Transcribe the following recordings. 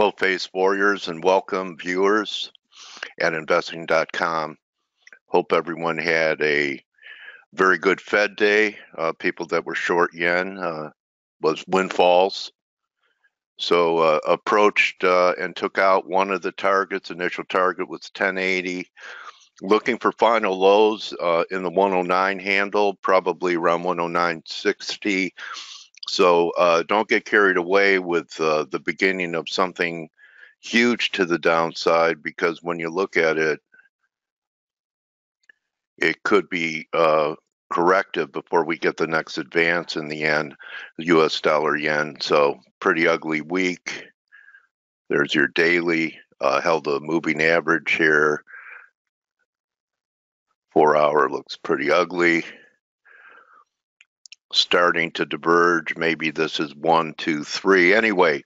Hello, Face Warriors, and welcome viewers at investing.com. Hope everyone had a very good Fed day. People that were short yen was windfalls. So approached and took out one of the targets. Initial target was 1080. Looking for final lows in the 109 handle, probably around 109.60. So don't get carried away with the beginning of something huge to the downside, because when you look at it, it could be corrective before we get the next advance in the yen, the US dollar yen. So pretty ugly week. There's your daily, held a moving average here. 4 hour looks pretty ugly. Starting to diverge. Maybe this is 1, 2, 3. Anyway,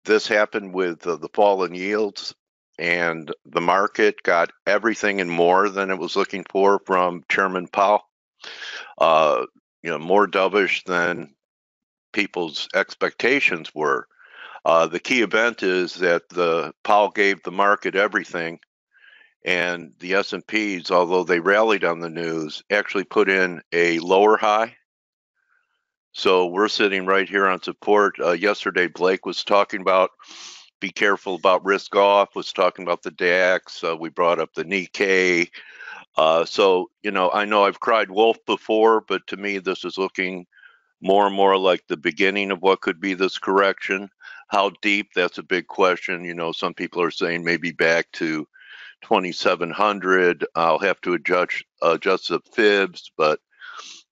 this happened with the fall in yields, and the market got everything and more than it was looking for from Chairman Powell. More dovish than people's expectations were. The key event is that Powell gave the market everything, and the S&Ps, although they rallied on the news, actually put in a lower high. So we're sitting right here on support. Yesterday, Blake was talking about be careful about risk off, was talking about the DAX. We brought up the Nikkei. So, I know I've cried wolf before, but to me, this is looking more and more like the beginning of what could be this correction. How deep, that's a big question. Some people are saying maybe back to 2,700. I'll have to adjust the fibs, but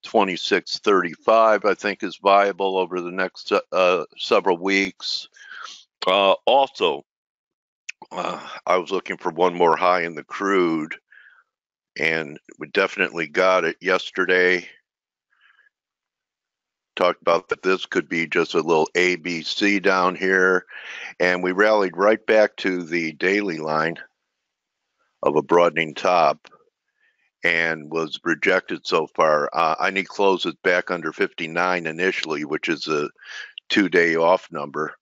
26.35 I think is viable over the next several weeks. Also, I was looking for one more high in the crude, and we definitely got it yesterday. Talked about that this could be just a little ABC down here, and we rallied right back to the daily line of a broadening top and was rejected so far. I need closes back under 59 initially, which is a 2-day off number.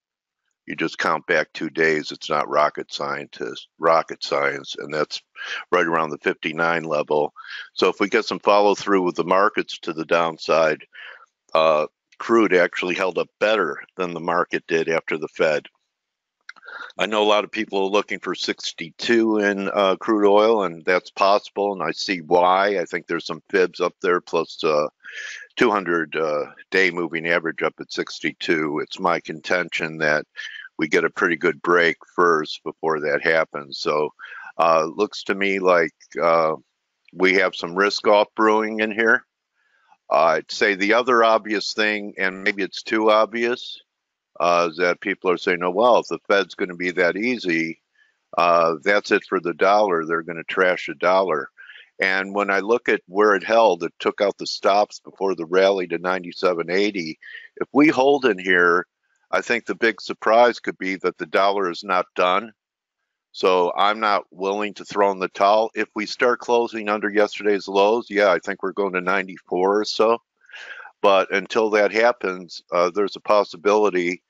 You just count back 2 days. It's not rocket science, and that's right around the 59 level. So if we get some follow through with the markets to the downside, crude actually held up better than the market did after the Fed. I know a lot of people are looking for 62 in crude oil, and that's possible, and I see why. I think there's some fibs up there, plus 200-day moving average up at 62. It's my contention that we get a pretty good break first before that happens. So looks to me like we have some risk off brewing in here. I'd say the other obvious thing, and maybe it's too obvious, is that people are saying, oh, well, if the Fed's going to be that easy, that's it for the dollar. They're going to trash the dollar. And when I look at where it held, it took out the stops before the rally to 97.80. If we hold in here, I think the big surprise could be that the dollar is not done. So I'm not willing to throw in the towel. If we start closing under yesterday's lows, yeah, I think we're going to 94 or so. But until that happens, there's a possibility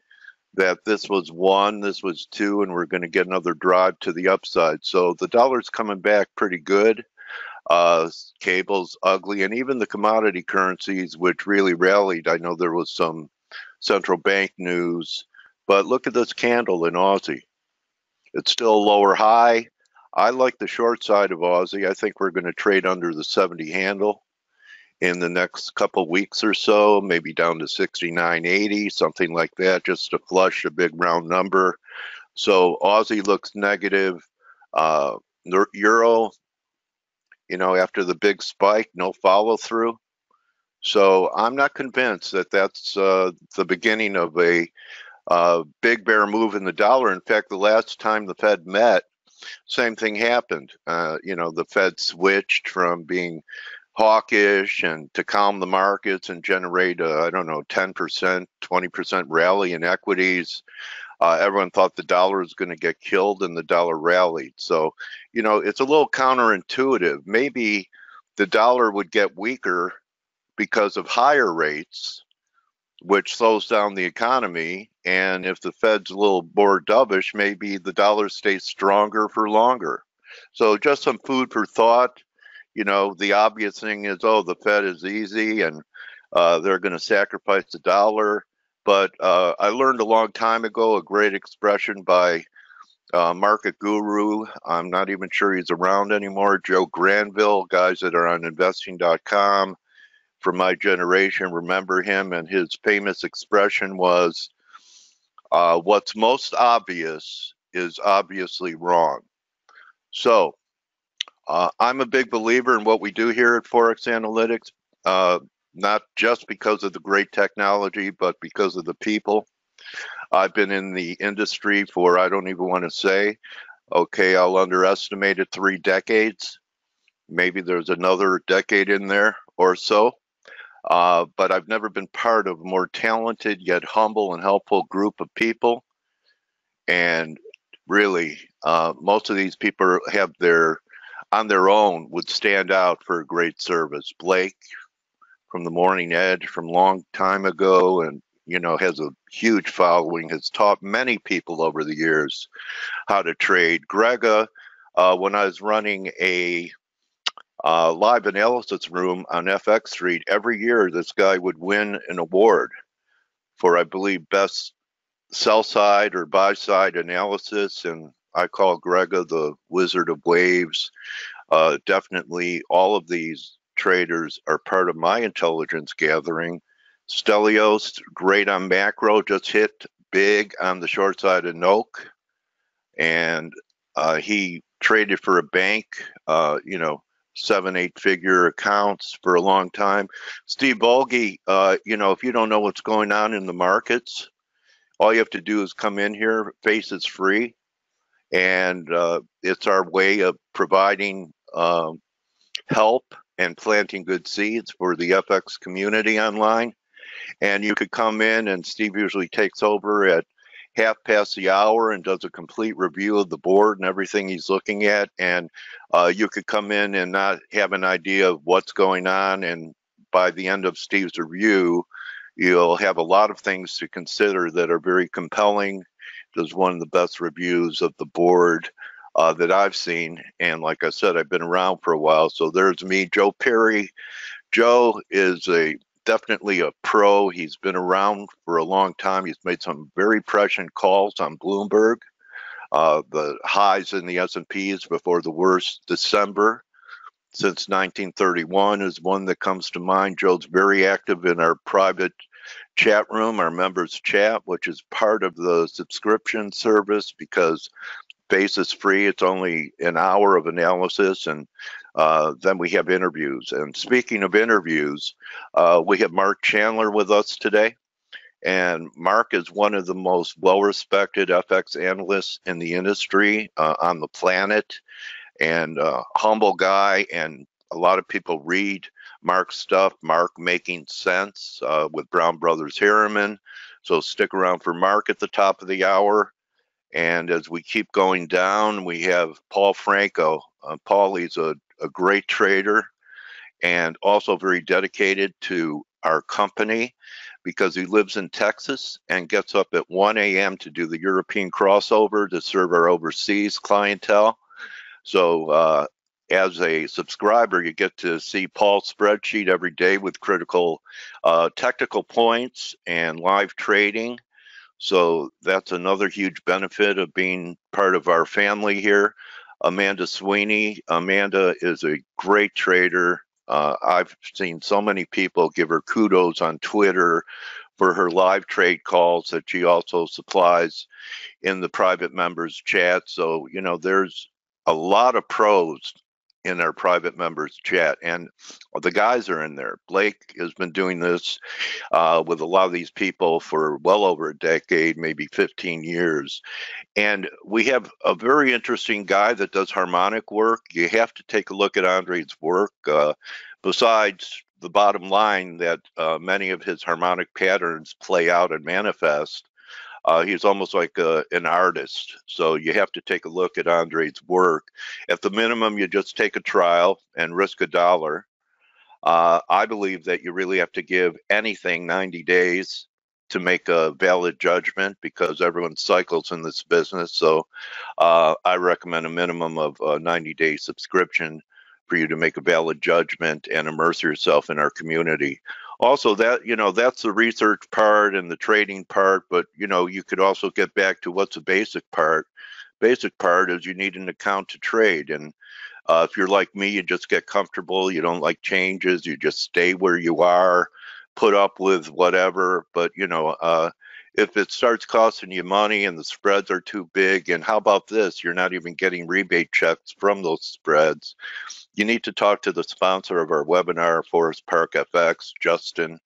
that this was 1, this was 2, and we're going to get another drive to the upside. So the dollar's coming back pretty good. Cable's ugly, and even the commodity currencies, which really rallied. I know there was some central bank news, but look at this candle in Aussie. It's still a lower high. I like the short side of Aussie. I think we're going to trade under the 70 handle in the next couple weeks or so, maybe down to 69.80, something like that, just to flush a big round number. So Aussie looks negative. Euro, after the big spike, no follow through. So I'm not convinced that that's the beginning of a big bear move in the dollar. In fact, the last time the Fed met, same thing happened. The Fed switched from being hawkish and to calm the markets and generate 10%, 20% rally in equities. Everyone thought the dollar was going to get killed, and the dollar rallied. So, it's a little counterintuitive. Maybe the dollar would get weaker because of higher rates, which slows down the economy, and if the Fed's a little more dovish, maybe the dollar stays stronger for longer. So just some food for thought. You know, the obvious thing is, oh, the Fed is easy and they're going to sacrifice the dollar. But I learned a long time ago a great expression by market guru. I'm not even sure he's around anymore. Joe Granville, guys that are on investing.com from my generation remember him, and his famous expression was, what's most obvious is obviously wrong. So I'm a big believer in what we do here at ForexAnalytix, not just because of the great technology, but because of the people. I've been in the industry for, I don't even want to say, okay, I'll underestimate it, 3 decades. Maybe there's another decade in there or so. But I've never been part of a more talented yet humble and helpful group of people. And really, most of these people have on their own would stand out for great service. Blake from the Morning Edge from long time ago, and you know, has a huge following, has taught many people over the years how to trade. Grega, when I was running a live analysis room on FX Street, every year this guy would win an award for, I believe, best sell side or buy side analysis, and I call Grega the Wizard of Waves. Definitely all of these traders are part of my intelligence gathering. Stelios, great on macro, just hit big on the short side of NOK, and he traded for a bank, you know, 7-8 figure accounts for a long time. Steve Volge, you know, if you don't know what's going on in the markets, all you have to do is come in here. F.A.C.E is free, and it's our way of providing help and planting good seeds for the FX community online. And you could come in, and Steve usually takes over at 1/2 and does a complete review of the board and everything he's looking at. And you could come in and not have an idea of what's going on, and by the end of Steve's review, you'll have a lot of things to consider that are very compelling. Does one of the best reviews of the board that I've seen. And like I said, I've been around for a while. So there's me, Joe Perry. Joe is definitely a pro. He's been around for a long time. He's made some very prescient calls on Bloomberg. The highs in the S&Ps before the worst December since 1931 is one that comes to mind. Joe's very active in our private chat room, our members chat, which is part of the subscription service because F.A.C.E is free. It's only an hour of analysis, and then we have interviews. And speaking of interviews, we have Marc Chandler with us today. And Marc is one of the most well-respected FX analysts in the industry on the planet, and humble guy. And a lot of people read Marc's stuff. Marc Making Sense with Brown Brothers Harriman. So stick around for Marc at the top of the hour. And as we keep going down, we have Paul Franco. Paulie's a great trader and also very dedicated to our company because he lives in Texas and gets up at 1 a.m. to do the European crossover to serve our overseas clientele. So as a subscriber, you get to see Paul's spreadsheet every day with critical technical points and live trading. So that's another huge benefit of being part of our family here. Amanda Sweeney. Amanda is a great trader. I've seen so many people give her kudos on Twitter for her live trade calls that she also supplies in the private members chat. So, you know, there's a lot of pros in our private members chat, and the guys are in there. Blake has been doing this with a lot of these people for well over a decade, maybe 15 years. And we have a very interesting guy that does harmonic work. You have to take a look at Andre's work. Besides the bottom line that many of his harmonic patterns play out and manifest, he's almost like an artist. So you have to take a look at Andre's work. At the minimum, you just take a trial and risk $1. I believe that you really have to give anything 90 days to make a valid judgment because everyone cycles in this business. So I recommend a minimum of a 90-day subscription for you to make a valid judgment and immerse yourself in our community. Also, that, you know, that's the research part and the trading part, but, you know, you could also get back to what's the basic part. Basic part is you need an account to trade. And if you're like me, you just get comfortable. You don't like changes. You just stay where you are, put up with whatever. But, you know, if it starts costing you money and the spreads are too big, and how about this? You're not even getting rebate checks from those spreads. You need to talk to the sponsor of our webinar, Forest Park FX. Justin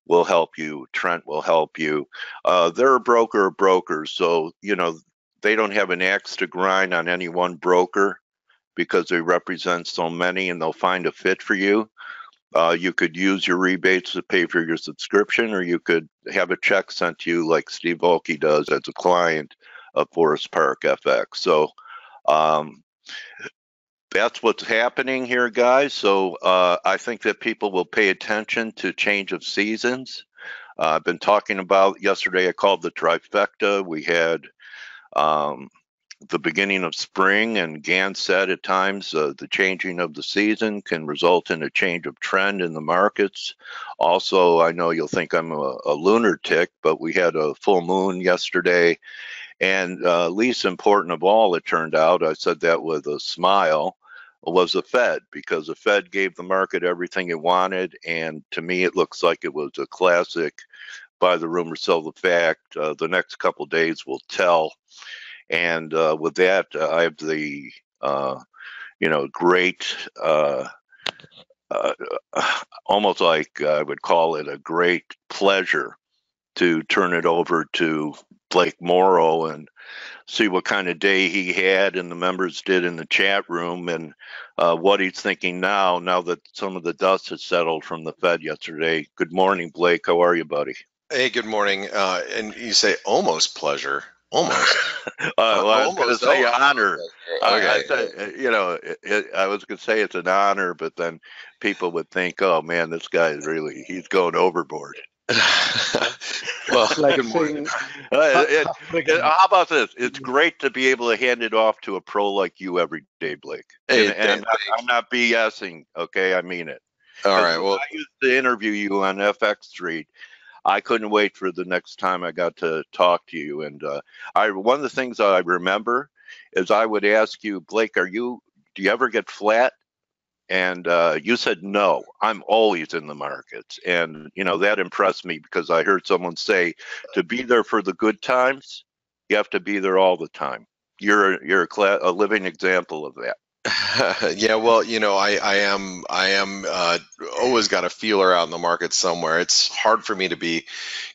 will help you. Trent will help you. They're a broker of brokers, so, you know, they don't have an axe to grind on any one broker because they represent so many, and they'll find a fit for you. You could use your rebates to pay for your subscription, or you could have a check sent to you like Steve Volke does as a client of Forest Park FX. So that's what's happening here, guys. So I think that people will pay attention to change of seasons. I've been talking about, yesterday I called the trifecta. We had the beginning of spring, and Gann said at times the changing of the season can result in a change of trend in the markets. Also, I know you'll think I'm a lunatic, but we had a full moon yesterday, and least important of all, it turned out, I said that with a smile, was the Fed, because the Fed gave the market everything it wanted, and to me it looks like it was a classic buy the rumor, sell the fact. The next couple days will tell. And with that, I have the, you know, great, almost like I would call it a great pleasure to turn it over to Blake Morrow and see what kind of day he had and the members did in the chat room, and what he's thinking now that some of the dust has settled from the Fed yesterday. Good morning, Blake. How are you, buddy? Hey, good morning. And you say almost pleasure. Almost. Well, I was going to say honor. Okay. I said, you know, I was going to say it's an honor, but then people would think, oh man, this guy is really, he's going overboard. Well, like good morning. How about this? It's great to be able to hand it off to a pro like you every day, Blake. Hey, and I'm not BSing, okay? I mean it. All right. Well, I used to interview you on FX Street. I couldn't wait for the next time I got to talk to you. And one of the things I remember is I would ask you, Blake, do you ever get flat? And you said, no, I'm always in the markets. And, you know, that impressed me because I heard someone say to be there for the good times, you have to be there all the time. You're a living example of that. Yeah, well, you know, I am always got a feeler out in the market somewhere. It's hard for me to be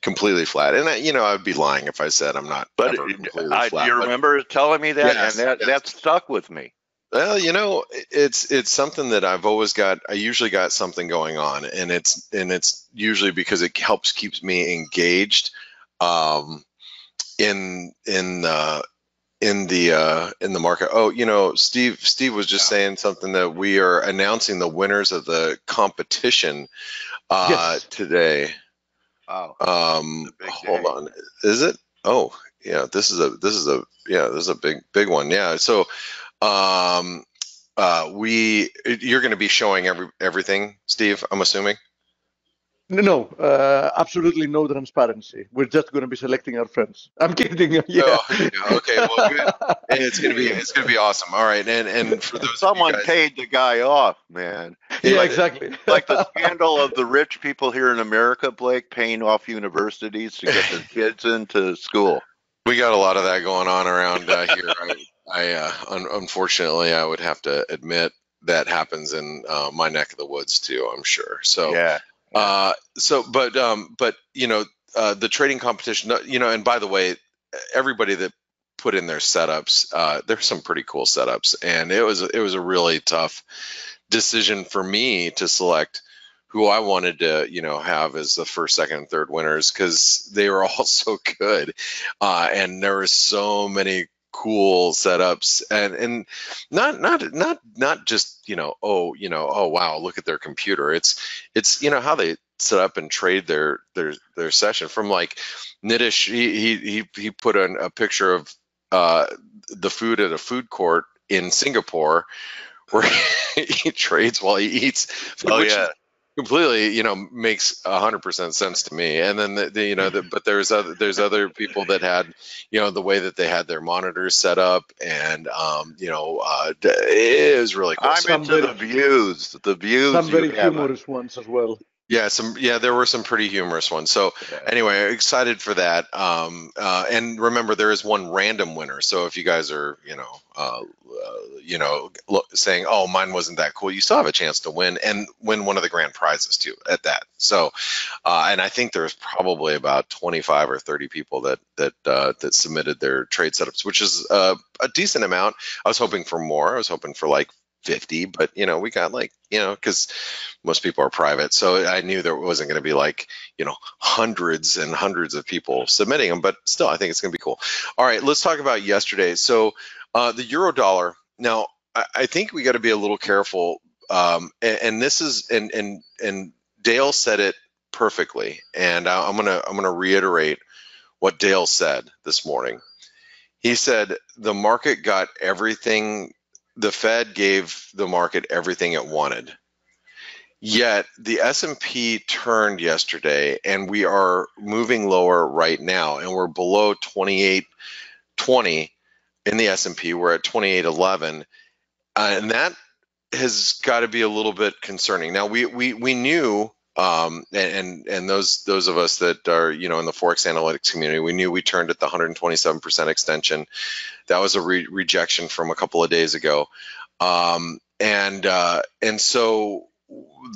completely flat, and you know, I'd be lying if I said I'm not. But completely flat. Do you remember telling me that? Yes, and that stuck with me. Well, you know, it's something that I've always got. I usually got something going on, and it's usually because it keeps me engaged in the market. Oh, you know, Steve was just saying something that we are announcing the winners of the competition today. Wow. Hold on. Is it? Oh, yeah, this is a big one. Yeah. So you're going to be showing everything, Steve, I'm assuming. No, absolutely no transparency. We're just going to be selecting our friends. I'm kidding. Yeah. Oh, okay. Well, good. And it's gonna be awesome. All right. And for those someone paid the guy off, man. Yeah, exactly. Like the scandal of the rich people here in America, Blake, paying off universities to get their kids into school. We got a lot of that going on around here. Unfortunately, I would have to admit that happens in my neck of the woods too. I'm sure. So yeah. But you know, the trading competition, you know, and by the way, everybody that put in their setups, there's some pretty cool setups, and it was a really tough decision for me to select who I wanted to, you know, have as the first, second, and third winners, because they were all so good, and there were so many cool setups, and not just, you know, oh wow, look at their computer. It's you know, how they set up and trade their session. From like Nitish, he put a picture of the food at a food court in Singapore where he trades while he eats, which completely, makes 100% sense to me. And then but there's other people that had, the way that they had their monitors set up, and it was really cool. I'm into the views. The views. Some very humorous ones as well. Yeah, there were some pretty humorous ones. So anyway, excited for that. And remember, there is one random winner. So if you guys are, saying, "Oh, mine wasn't that cool," you still have a chance to win, and win one of the grand prizes too at that. So, and I think there's probably about 25 or 30 people that submitted their trade setups, which is a decent amount. I was hoping for more. I was hoping for like 50, but we got like, because most people are private, so I knew there wasn't going to be like, hundreds and hundreds of people submitting them, but still I think it's going to be cool. All right, let's talk about yesterday. So the euro dollar. Now I think we got to be a little careful, and this is, and Dale said it perfectly, and I'm gonna reiterate what Dale said this morning. He said the market got everything. The Fed gave the market everything it wanted. Yet the S&P turned yesterday, and we are moving lower right now, and we're below 2820 in the S&P. We're at 2811, and that has got to be a little bit concerning. Now we knew, and those of us that are in the ForexAnalytix community, we knew we turned at the 127% extension. That was a rejection from a couple of days ago, and so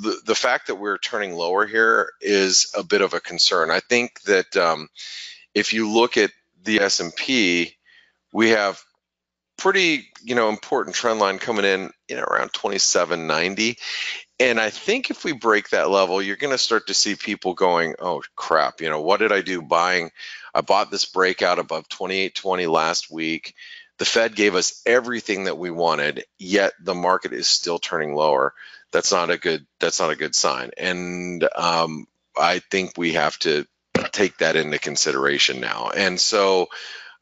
the fact that we're turning lower here is a bit of a concern. I think that if you look at the S&P, we have pretty important trend line coming in around 2790. And I think if we break that level, you're going to start to see people going, oh crap, what did I do buying? I bought this breakout above 2820 last week. The Fed gave us everything that we wanted, yet the market is still turning lower. That's not a good sign. And I think we have to take that into consideration now. And so,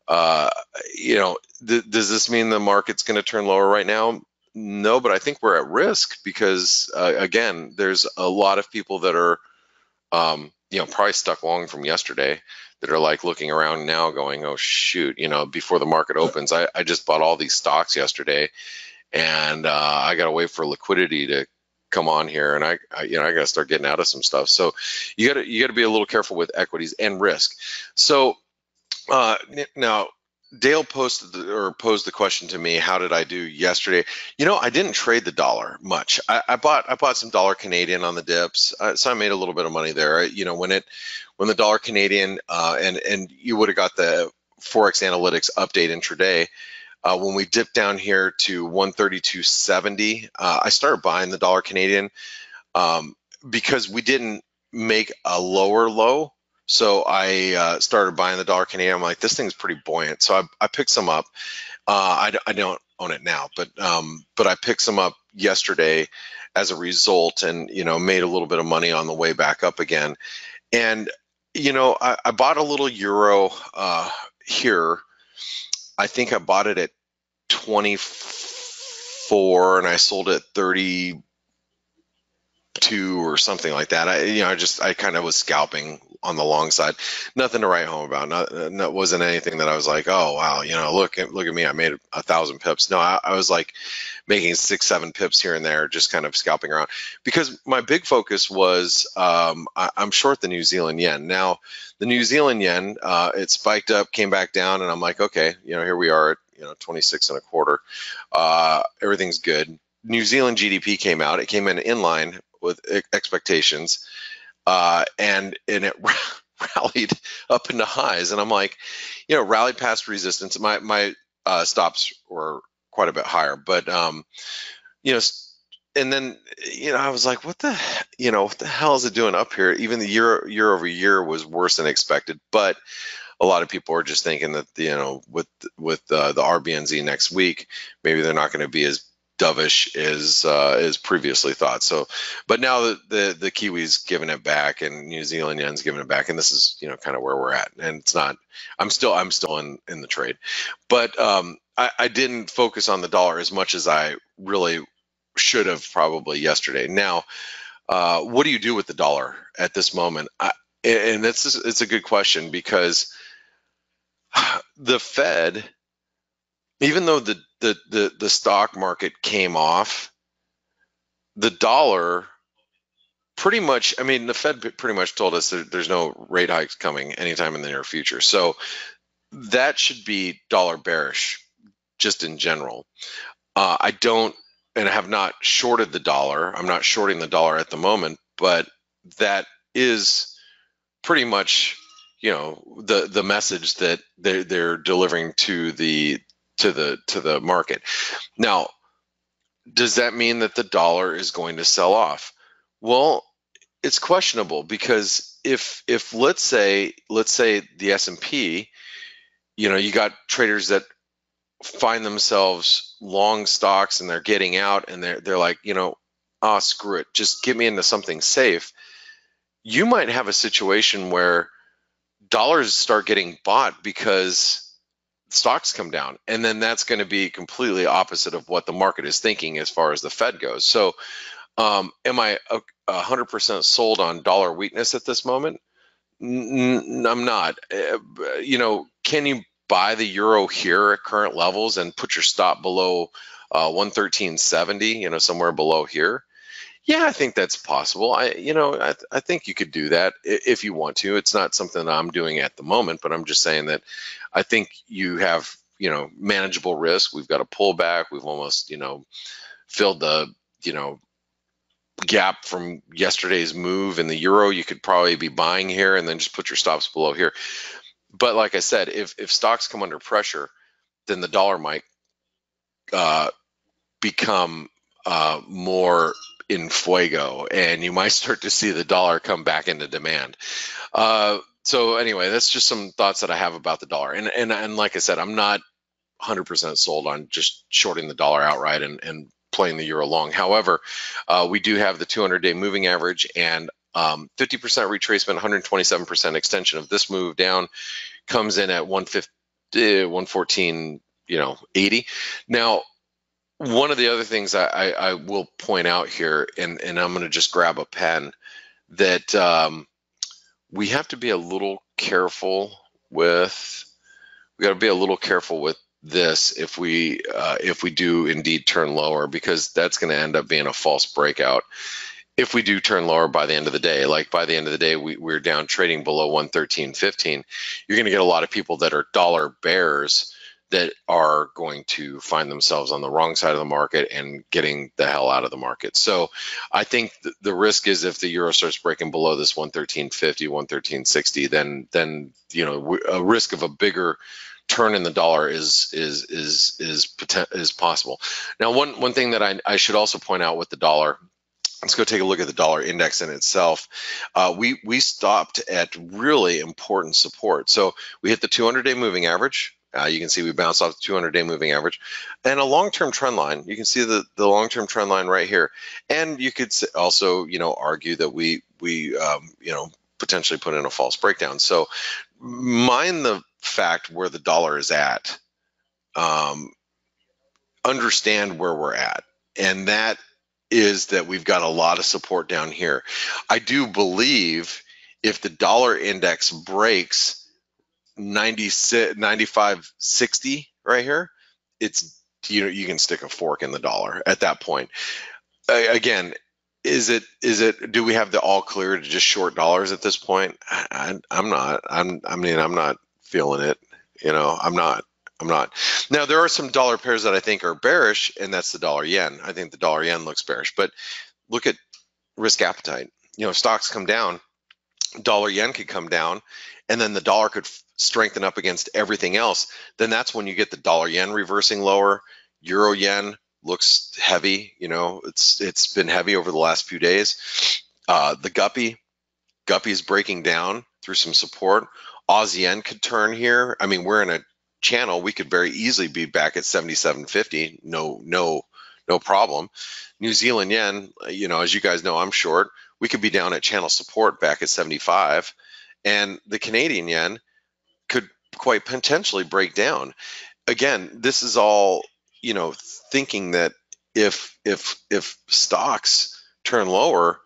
does this mean the market's going to turn lower right now? No, but I think we're at risk because, again, there's a lot of people that are, probably stuck long from yesterday that are like looking around now going, oh, shoot, before the market opens, I just bought all these stocks yesterday, and I got to wait for liquidity to come on here, and I got to start getting out of some stuff. So you got to be a little careful with equities and risk. So now, Dale posed the question to me, how did I do yesterday? I didn't trade the dollar much. I bought some dollar Canadian on the dips, so I made a little bit of money there. When the dollar Canadian and you would have got the ForexAnalytix update intraday, when we dipped down here to 132.70, I started buying the dollar Canadian because we didn't make a lower low. So I started buying the dollar Canadian. I'm like, this thing's pretty buoyant. So I picked some up. I don't own it now, but I picked some up yesterday as a result, and made a little bit of money on the way back up again. And I bought a little euro here. I think I bought it at 24, and I sold it 32 or something like that. I kind of was scalping on the long side. Nothing to write home about. That wasn't anything that I was like, oh wow, look at me, I made 1,000 pips. No, I was like making 6-7 pips here and there, just kind of scalping around, because my big focus was I'm short the New Zealand yen. Now the New Zealand yen, it spiked up, came back down, and I'm like, okay, here we are at 26 1/4. Everything's good. New Zealand GDP came out. It came in line with expectations, and it rallied up into highs. And I'm like, rallied past resistance. My stops were quite a bit higher, but and then I was like, what the hell is it doing up here? Even the year over year was worse than expected, but a lot of people are just thinking that with the RBNZ next week, maybe they're not going to be as dovish as previously thought. So, but now the Kiwi's giving it back and New Zealand yen's giving it back, and this is kind of where we're at. And it's not. I'm still in the trade, but I didn't focus on the dollar as much as I really should have probably yesterday. Now, what do you do with the dollar at this moment? And it's a good question, because the Fed, even though the stock market came off, the dollar pretty much, I mean, the Fed pretty much told us that there's no rate hikes coming anytime in the near future. So that should be dollar bearish just in general. I don't, and I have not shorted the dollar. I'm not shorting the dollar at the moment, but that is pretty much, the message that they're delivering to the market. Now, does that mean that the dollar is going to sell off? Well, it's questionable, because if let's say the S&P, you got traders that find themselves long stocks and they're getting out and they're like, screw it, just get me into something safe. You might have a situation where dollars start getting bought because stocks come down, and then that's going to be completely opposite of what the market is thinking as far as the Fed goes. So am I 100% sold on dollar weakness at this moment? I'm not. Can you buy the euro here at current levels and put your stop below 113.70, somewhere below here? Yeah, I think that's possible. I think you could do that if you want to. It's not something that I'm doing at the moment, but I'm just saying that I think you have, manageable risk. We've got a pullback. We've almost, filled the, gap from yesterday's move in the euro. You could probably be buying here and then just put your stops below here. But like I said, if stocks come under pressure, then the dollar might become more in fuego, and you might start to see the dollar come back into demand. So anyway, that's just some thoughts that I have about the dollar. And like I said, I'm not 100% sold on just shorting the dollar outright and playing the euro long. However, we do have the 200-day moving average and 50% retracement, 127% extension of this move down comes in at 114, 80. Now, one of the other things I will point out here, and I'm going to just grab a pen, that we have to be a little careful with. We got to be a little careful with this if we do indeed turn lower, because that's going to end up being a false breakout. If we do turn lower by the end of the day, like by the end of the day, we're down trading below 113.15, you're going to get a lot of people that are dollar bears that are going to find themselves on the wrong side of the market and getting the hell out of the market. So I think the risk is if the euro starts breaking below this 113.50, 113.60, then a risk of a bigger turn in the dollar is possible. Now, one thing that I should also point out with the dollar. Let's go take a look at the dollar index in itself. We stopped at really important support. So we hit the 200-day moving average. You can see we bounced off the 200-day moving average and a long-term trend line. You can see the long-term trend line right here. And you could also, argue that we potentially put in a false breakdown. So mind the fact where the dollar is at. Understand where we're at, and that is that we've got a lot of support down here. I do believe if the dollar index breaks 95.60 right here, it's you can stick a fork in the dollar at that point. Again, do we have the all clear to just short dollars at this point? I'm not. I'm not feeling it. I'm not. Now, there are some dollar pairs that I think are bearish, and that's the dollar yen. I think the dollar yen looks bearish, but look at risk appetite. If stocks come down, dollar yen could come down, and then the dollar could strengthen up against everything else. Then that's when you get the dollar yen reversing lower. Euro yen looks heavy. It's been heavy over the last few days. The guppy is breaking down through some support. Aussie yen could turn here. I mean, we're in a channel. We could very easily be back at 77.50. No no problem. New Zealand yen, you know, as you guys know, I'm short. We could be down at channel support back at 75, and the Canadian yen could quite potentially break down. Again, this is all, you know, thinking that if stocks turn lower,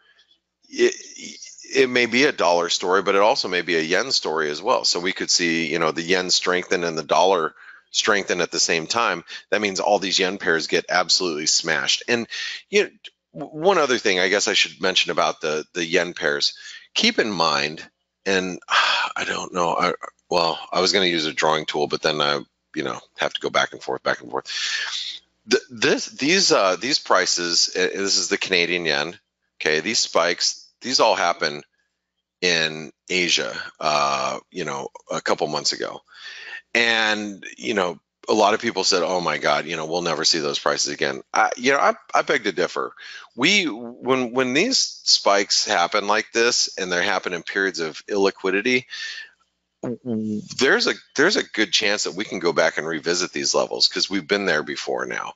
it may be a dollar story, but it also may be a yen story as well. So we could see, you know, the yen strengthen and the dollar strengthen at the same time. That means all these yen pairs get absolutely smashed. And, you know, one other thing I guess I should mention about the yen pairs, keep in mind, and I don't know, well, I was going to use a drawing tool, but then I, you know, have to go back and forth. These prices, this is the Canadian yen. Okay, these spikes, these all happen in Asia, you know, a couple months ago. And, you know, a lot of people said, oh my God, you know, we'll never see those prices again. I beg to differ. When these spikes happen like this, and they happen in periods of illiquidity, there's a good chance that we can go back and revisit these levels because we've been there before now.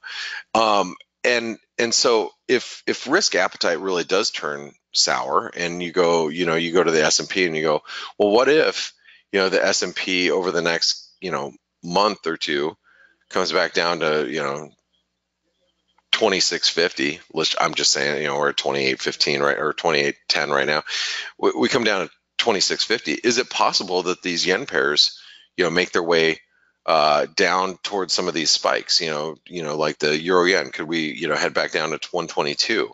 And so if risk appetite really does turn sour, and you go to the S&P and you go, well, what if, you know, the S&P over the next, you know, month or two comes back down to, you know, 2650. I'm just saying, you know, we're at 2815, right, or 2810 right now. We come down to 2650. Is it possible that these yen pairs, you know, make their way down towards some of these spikes? You know, like the euro yen, could we, you know, head back down to 122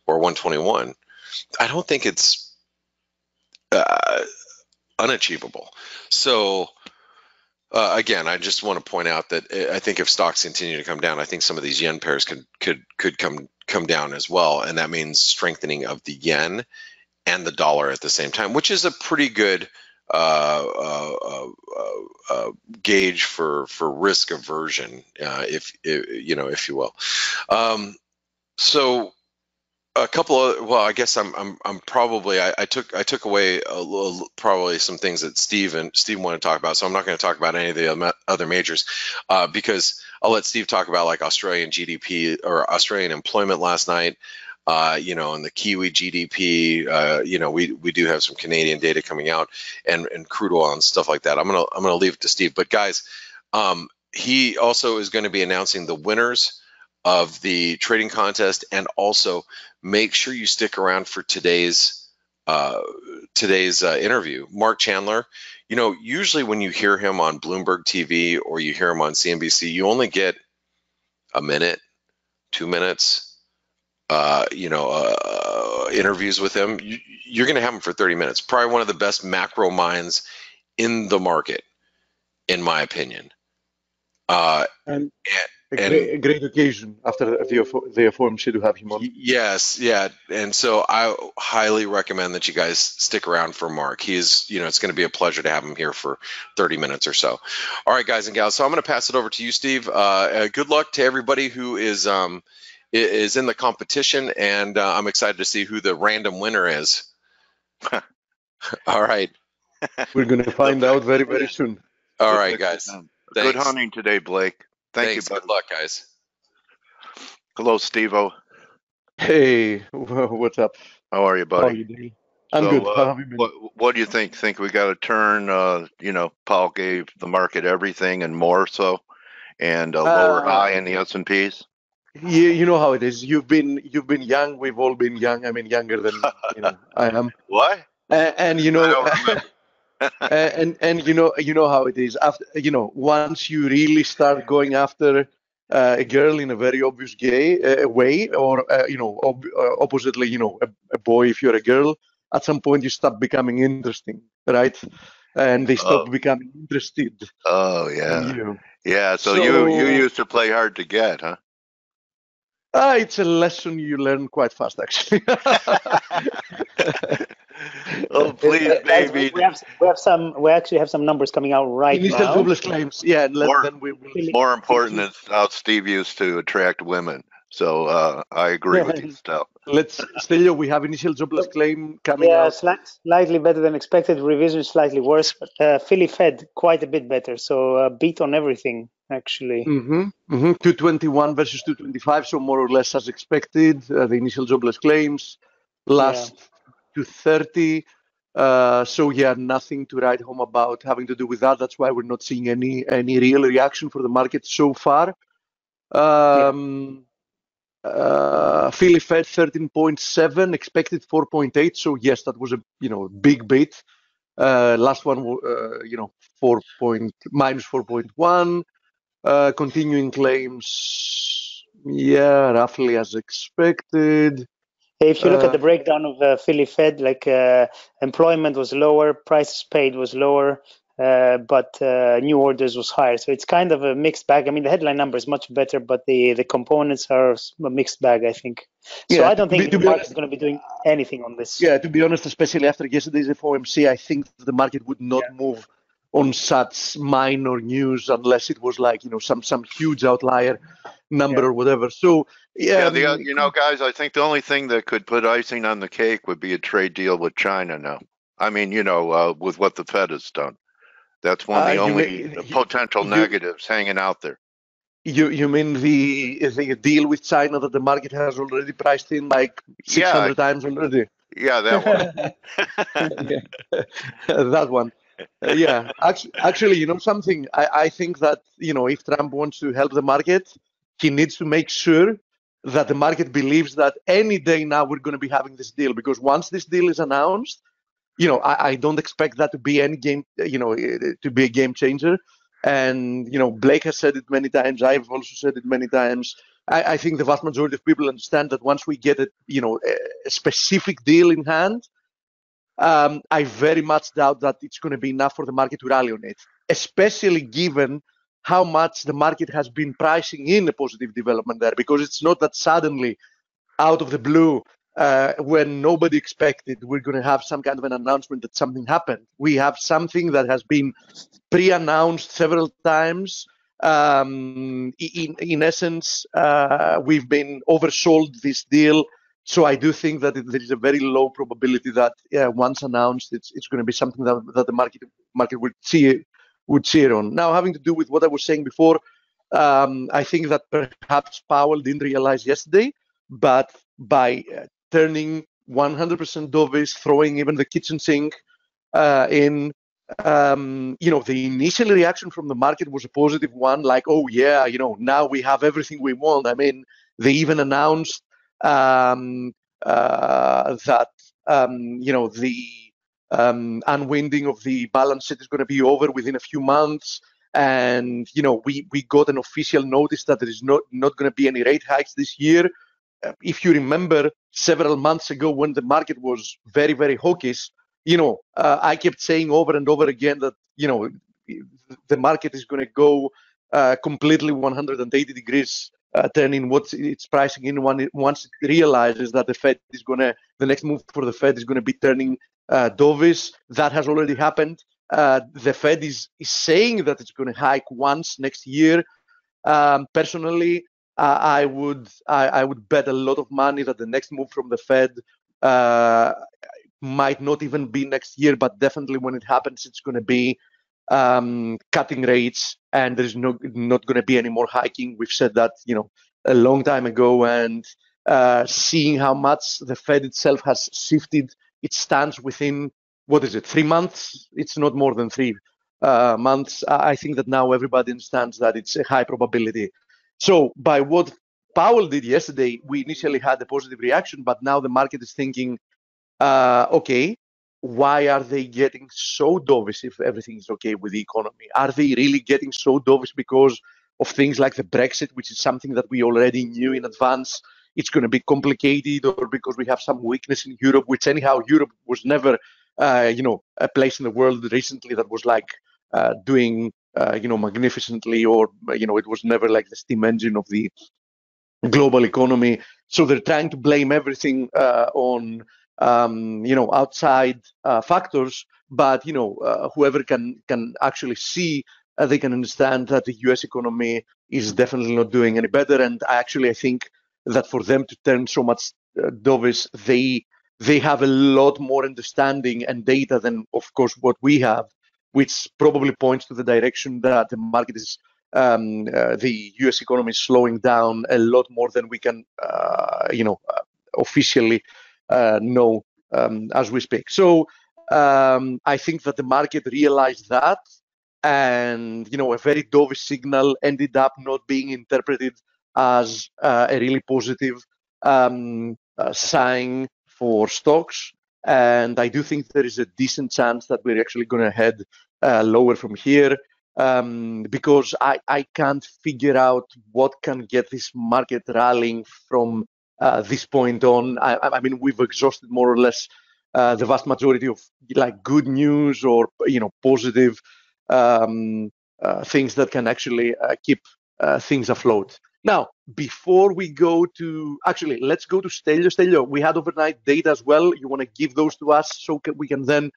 or 121? I don't think it's unachievable. So again, I just want to point out that I think if stocks continue to come down, I think some of these yen pairs could come down as well, and that means strengthening of the yen and the dollar at the same time, which is a pretty good gauge for risk aversion, if you will. So a couple of, well, I guess I'm probably, I took away probably some things that Steve wanted to talk about. So I'm not going to talk about any of the other majors because I'll let Steve talk about like Australian GDP or Australian employment last night. You know, and the Kiwi GDP, you know, we do have some Canadian data coming out, and crude oil and stuff like that. I'm gonna leave it to Steve. But guys, he also is going to be announcing the winners of the trading contest, and also make sure you stick around for today's interview. Marc Chandler, you know, usually when you hear him on Bloomberg TV or you hear him on CNBC, you only get a minute, 2 minutes. Interviews with him. You're going to have him for 30 minutes. Probably one of the best macro minds in the market, in my opinion. And a great occasion after the FOMC to have him on. Yes, yeah. And so I highly recommend that you guys stick around for Marc. He's, you know, it's going to be a pleasure to have him here for 30 minutes or so. All right, guys and gals. So I'm going to pass it over to you, Steve. Good luck to everybody who is in the competition, and I'm excited to see who the random winner is. All right. We're going to find out very, very soon. All right, guys. Good hunting today, Blake. Thanks. Good luck, guys. Hello, Steve-O. Hey, what's up? How are you, buddy? How are you doing? I'm good. How have you been? What do you think? Think we got a turn? You know, Powell gave the market everything and more so, and a lower high in the S&Ps. Yeah, you know how it is. You've been young. We've all been young. I mean, younger than I am. What? And you know, and you know how it is. After once you really start going after a girl in a very obvious way, or oppositely, a boy if you're a girl. At some point, you stop becoming interesting, right? And they stop becoming interested. Oh yeah, yeah. So you used to play hard to get, huh? It's a lesson you learn quite fast, actually. Oh, please, baby. We actually have some numbers coming out right now. Jobless claims, yeah. More important is how Steve used to attract women. So I agree with you, Stel. Stelio, we have initial jobless claim coming Yeah, out. slightly better than expected. Revision slightly worse, but Philly Fed quite a bit better. So beat on everything, actually. 221 versus 225, so more or less as expected. The initial jobless claims last 230. So yeah, nothing to write home about having to do with that. That's why we're not seeing any real reaction for the market so far. Philly Fed 13.7, expected 4.8. So yes, that was a big beat. Last one, minus 4.1. Continuing claims, yeah, roughly as expected. If you look at the breakdown of Philly Fed, like employment was lower, prices paid was lower, but new orders was higher. So it's kind of a mixed bag. I mean, the headline number is much better, but the components are a mixed bag, I think. So Yeah, I don't think the market is going to be doing anything on this. Yeah, to be honest, especially after yesterday's FOMC, I think the market would not move on such minor news unless it was like some huge outlier number or whatever. So yeah, guys, I think the only thing that could put icing on the cake would be a trade deal with China now. I mean, with what the Fed has done, that's one of the only potential negatives hanging out there. You mean the deal with China that the market has already priced in like 600 times already? Yeah, that one. That one. Yeah, actually, something. I think that if Trump wants to help the market, he needs to make sure that the market believes that any day now we're going to be having this deal, because once this deal is announced, I don't expect that to be any game, to be a game changer. And Blake has said it many times. I've also said it many times. I think the vast majority of people understand that once we get a specific deal in hand, I very much doubt that it's going to be enough for the market to rally on it, especially given how much the market has been pricing in a positive development there, because it's not that suddenly, out of the blue, when nobody expected, we're going to have some kind of an announcement that something happened. We have something that has been pre-announced several times. In essence, we've been oversold this deal. So I do think that there is a very low probability that once announced, it's going to be something that the market would see it on. Now, having to do with what I was saying before, I think that perhaps Powell didn't realize yesterday, but by turning 100% dovish, throwing even the kitchen sink in, the initial reaction from the market was a positive one, like, oh yeah, now we have everything we want. I mean, they even announced that the unwinding of the balance sheet is going to be over within a few months, and we got an official notice that there is not going to be any rate hikes this year. If you remember, several months ago when the market was very, very hawkish, I kept saying over and over again that the market is going to go completely 180 degrees. Turning what it's pricing in once it realizes that the next move for the Fed is going to be turning dovish. That has already happened. The Fed is saying that it's going to hike once next year. Personally, I would bet a lot of money that the next move from the Fed might not even be next year, but definitely when it happens, it's going to be cutting rates, and there's not going to be any more hiking. We've said that a long time ago, and seeing how much the Fed itself has shifted its stance within 3 months? It's not more than 3 months. I think that now everybody understands that it's a high probability. So by what Powell did yesterday, we initially had a positive reaction, but now the market is thinking, okay, why are they getting so dovish if everything is okay with the economy? Are they really getting so dovish because of things like the Brexit, which is something that we already knew in advance it's going to be complicated, or because we have some weakness in Europe, which anyhow Europe was never, a place in the world recently that was like doing, magnificently, or it was never like the steam engine of the global economy. So they're trying to blame everything on outside factors, but whoever can actually see, they can understand that the U.S. economy is definitely not doing any better. And I think that for them to turn so much dovish, they have a lot more understanding and data than, of course, what we have, which probably points to the direction that the market is, the U.S. economy is slowing down a lot more than we can, officially know as we speak. So I think that the market realized that, and a very dovish signal ended up not being interpreted as a really positive sign for stocks. And I do think there is a decent chance that we're actually going to head lower from here, because I can't figure out what can get this market rallying from this point on. I mean, we've exhausted more or less the vast majority of good news or positive things that can actually keep things afloat. Now, before we go to, actually, let's go to Stelio. Stelio, we had overnight data as well. You want to give those to us so we can then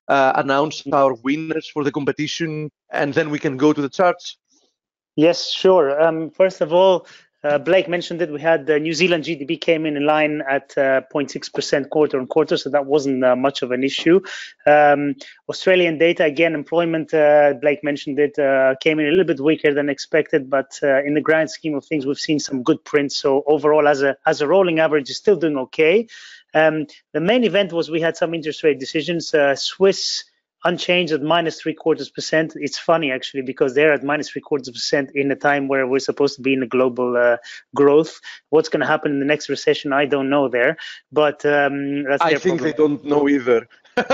announce our winners for the competition, and then we can go to the charts? Yes, sure. First of all, Blake mentioned that we had New Zealand GDP came in line at 0.6% quarter on quarter, so that wasn't much of an issue. Australian data, again, employment, Blake mentioned it, came in a little bit weaker than expected, but in the grand scheme of things, we've seen some good prints. So overall, as a rolling average, is still doing okay. The main event was we had some interest rate decisions. Swiss unchanged at -0.75%. It's funny actually, because they're at -0.75% in a time where we're supposed to be in a global growth. What's going to happen in the next recession, I don't know there, but that's I think they don't know either.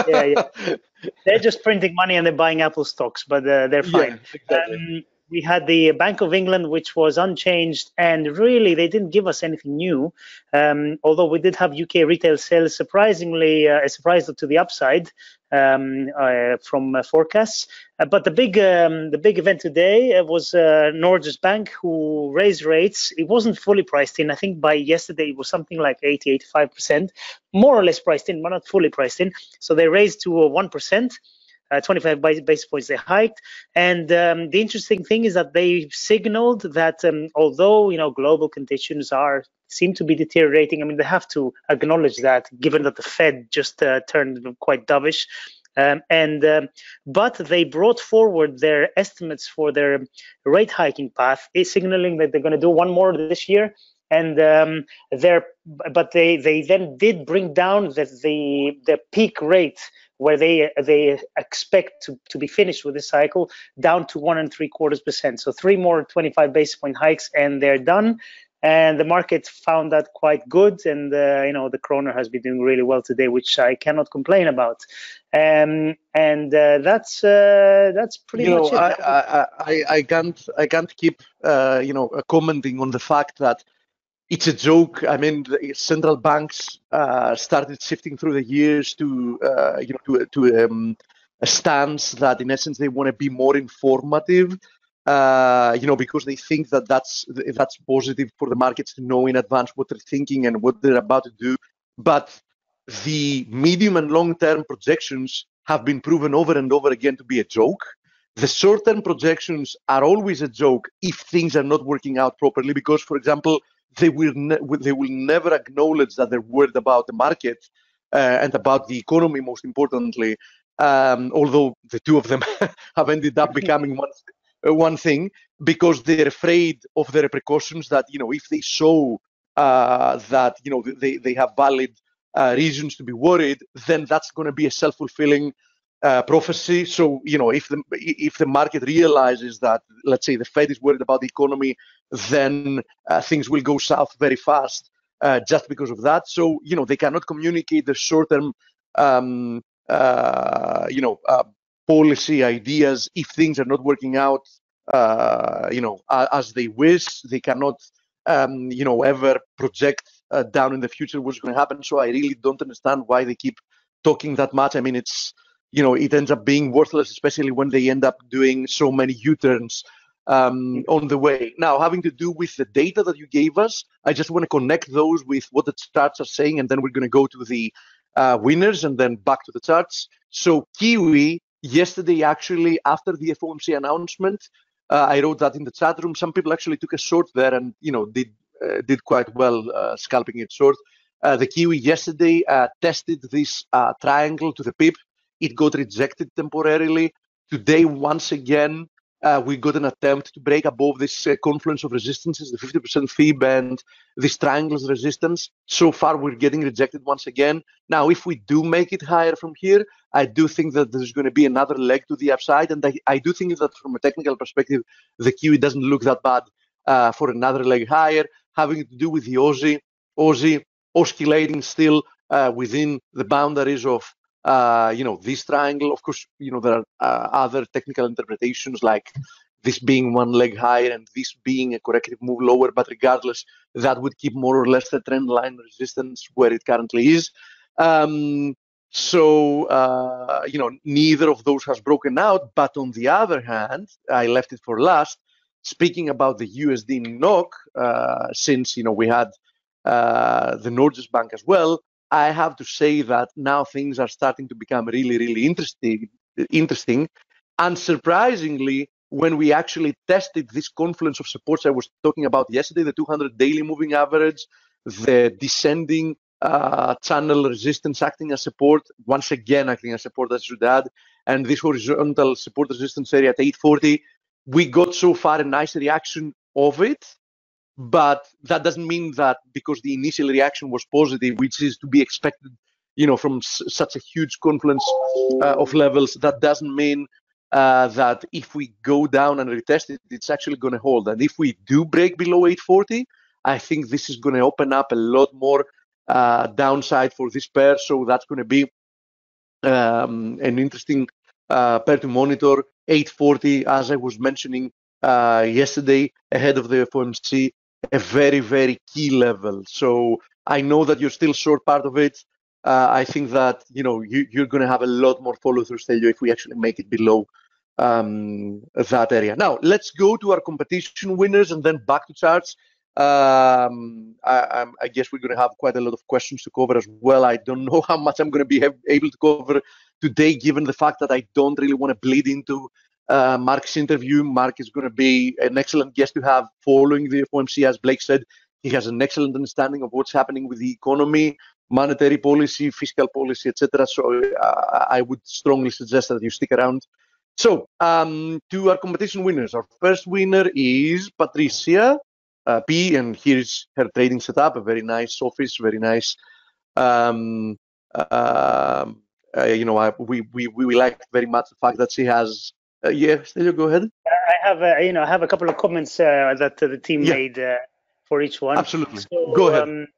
Yeah. They're just printing money and they're buying Apple stocks, but they're fine. Yeah, exactly. We had the Bank of England, which was unchanged, and really they didn't give us anything new. Although we did have UK retail sales surprisingly a surprise to the upside from forecasts. But the big event today was Norges Bank, who raised rates. It wasn't fully priced in. I think by yesterday it was something like 80-85%, more or less priced in, but not fully priced in. So they raised to 1%. 25 basis points they hiked, and the interesting thing is that they signaled that although global conditions seem to be deteriorating, I mean they have to acknowledge that, given that the Fed just turned quite dovish, but they brought forward their estimates for their rate hiking path, signaling that they're going to do one more this year. And but they then did bring down the peak rate where they expect to be finished with this cycle down to 1.75%. So 3 more 25 basis point hikes and they're done. And the market found that quite good, and the kroner has been doing really well today, which I cannot complain about. And that's pretty much it. I can't keep commenting on the fact that it's a joke. I mean, the central banks started shifting through the years to a stance that, in essence, they want to be more informative, because they think that that's positive for the markets to know in advance what they're thinking and what they're about to do. But the medium and long-term projections have been proven over and over again to be a joke. The short-term projections are always a joke if things are not working out properly, because, for example, they will never acknowledge that they're worried about the market and about the economy, most importantly, although the two of them have ended up becoming one thing, because they're afraid of the repercussions that, if they show that, they have valid reasons to be worried, then that's going to be a self-fulfilling prophecy. So, if the market realizes that, let's say, the Fed is worried about the economy, then things will go south very fast just because of that. So, they cannot communicate the short-term, policy ideas if things are not working out, as they wish. They cannot, ever project down in the future what's going to happen. So I really don't understand why they keep talking that much. I mean, it's, it ends up being worthless, especially when they end up doing so many U-turns on the way. Now, having to do with the data that you gave us, I just want to connect those with what the charts are saying, and then we're going to go to the winners and then back to the charts. So Kiwi, yesterday, actually, after the FOMC announcement, I wrote that in the chat room. Some people actually took a short there and, did did quite well scalping it short. The Kiwi yesterday tested this triangle to the pip. It got rejected temporarily. Today, once again, we got an attempt to break above this confluence of resistances, the 50% fib and this triangle's resistance. So far, we're getting rejected once again. Now, if we do make it higher from here, I do think that there's going to be another leg to the upside. And I do think that from a technical perspective, the Kiwi doesn't look that bad for another leg higher, having to do with the Aussie oscillating still within the boundaries of this triangle. Of course, there are other technical interpretations like this being one leg higher and this being a corrective move lower, but regardless, that would keep more or less the trend line resistance where it currently is. Neither of those has broken out, but on the other hand, I left it for last, speaking about the USD NOK, since, we had the Norges Bank as well, I have to say that now things are starting to become really, really interesting. Unsurprisingly, when we actually tested this confluence of supports I was talking about yesterday, the 200 daily moving average, the descending channel resistance acting as support, once again acting as support, I should add, and this horizontal support resistance area at 840, we got so far a nice reaction of it. But that doesn't mean that because the initial reaction was positive, which is to be expected, from such a huge confluence of levels, that doesn't mean that if we go down and retest it, it's actually going to hold. And if we do break below 840, I think this is going to open up a lot more downside for this pair. So that's going to be an interesting pair to monitor. 840, as I was mentioning yesterday, ahead of the FOMC, a very, very key level. So I know that you're still short part of it. I think that you're going to have a lot more follow through, Stelio, if we actually make it below that area. Now let's go to our competition winners and then back to charts. I guess we're going to have quite a lot of questions to cover as well. I don't know how much I'm going to be able to cover today, given the fact that I don't really want to bleed into Marc's interview. Marc is going to be an excellent guest to have following the FOMC. As Blake said, he has an excellent understanding of what's happening with the economy, monetary policy, fiscal policy, etc. So I would strongly suggest that you stick around. So to our competition winners, our first winner is Patricia P, and here's her trading setup. A very nice office, very nice. We like very much the fact that she has. Yeah, Stelio, go ahead. I have a couple of comments that the team made for each one. Absolutely. So, go ahead.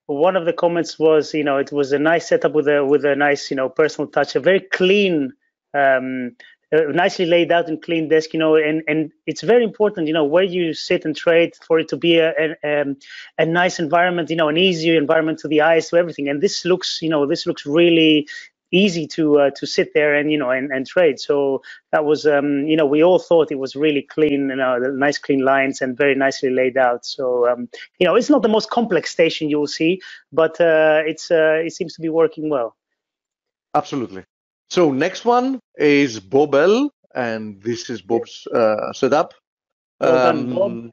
One of the comments was, it was a nice setup with a nice, personal touch, a very clean, nicely laid out and clean desk, and it's very important, where you sit and trade, for it to be a nice environment, an easy environment to the eyes, to everything. And this looks, really easy to sit there and trade. So that was we all thought it was really clean, nice clean lines and very nicely laid out. So it's not the most complex station you will see, but it seems to be working well. Absolutely. So next one is Bob L, and this is Bob's setup. Well done, Bob.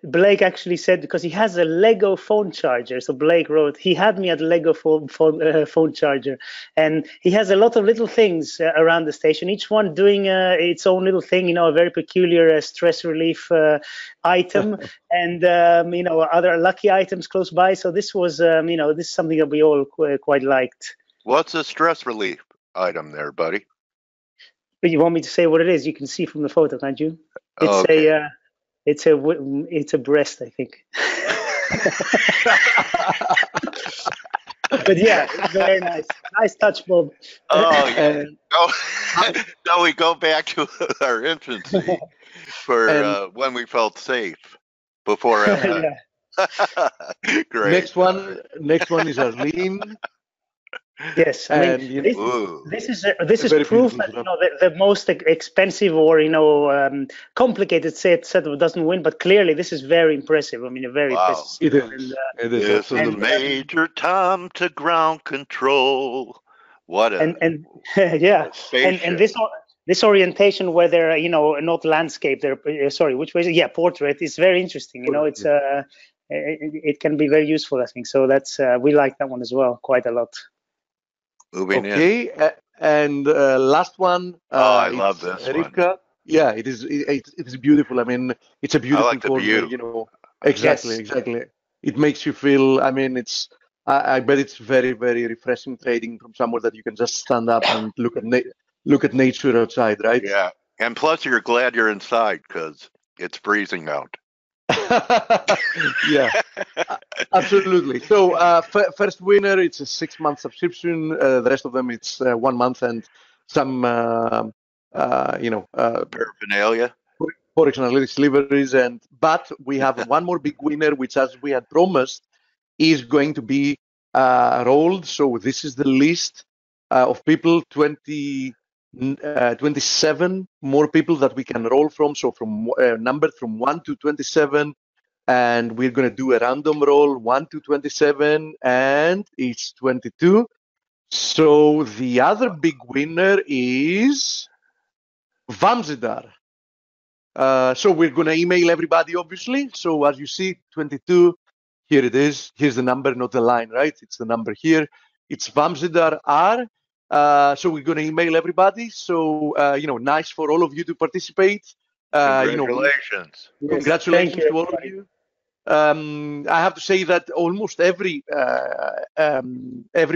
Blake actually said, because he has a Lego phone charger. So Blake wrote, he had me at Lego phone charger, and he has a lot of little things around the station, each one doing its own little thing, a very peculiar stress relief item, and other lucky items close by. So this was, this is something that we all quite liked. What's a stress relief item there, buddy? But you want me to say what it is? You can see from the photo, can't you? It's okay. It's a breast, I think. But yeah, very nice. Nice touch, Bob. Oh, yeah. So we go back to our infancy for when we felt safe before. Great. Next one is Arlene. Yes, I mean, this is proof that the most expensive or complicated setup doesn't win, but clearly this is very impressive. I mean, a very impressive. It is. This is Major Tom to ground control. What a and this orientation where they're not landscape, they're sorry, which way is it? Yeah, portrait is very interesting. It's it can be very useful, I think. So that's we like that one as well quite a lot. Moving in. Okay, and last one. I love this Rivka. one. Yeah, it is beautiful. I mean, it's a beautiful like the formula, view. you know. Exactly, Yes. exactly. It makes you feel. I mean, I bet it's very, very refreshing trading from somewhere that you can just stand up and look at nature outside, right? Yeah, and plus you're glad you're inside because it's freezing out. Yeah, absolutely. So first winner, it's a 6-month subscription. The rest of them, it's 1 month and some, Paraphernalia. ForexAnalytix deliveries. But we have one more big winner, which, as we had promised, is going to be rolled. So this is the list of people, 27 more people that we can roll from. So from numbered from 1 to 27. And we're going to do a random roll, 1 to 27, and it's 22. So the other big winner is Vamzidar. So we're going to email everybody, obviously. So as you see, 22, here it is. Here's the number, not the line, right? It's the number here. It's Vamzidar R. So we're going to email everybody. So, nice for all of you to participate. Congratulations. Congratulations to all of you. I have to say that almost every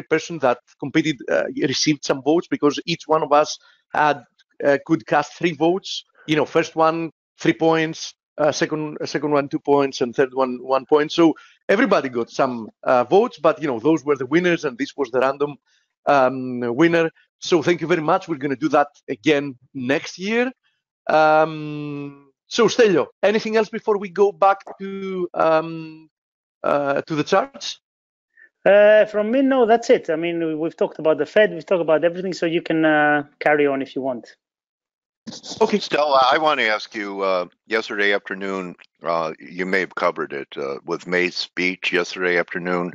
person that competed received some votes, because each one of us could cast 3 votes. First one 3 points, second one 2 points, and third one 1 point. So everybody got some votes, but those were the winners, and this was the random winner. So thank you very much. We're going to do that again next year. So Stelio, anything else before we go back to the charts? From me, no, that's it. I mean, we've talked about the Fed, we've talked about everything, so you can carry on if you want. Okay. Stella, I want to ask you, yesterday afternoon, you may have covered it, with May's speech yesterday afternoon.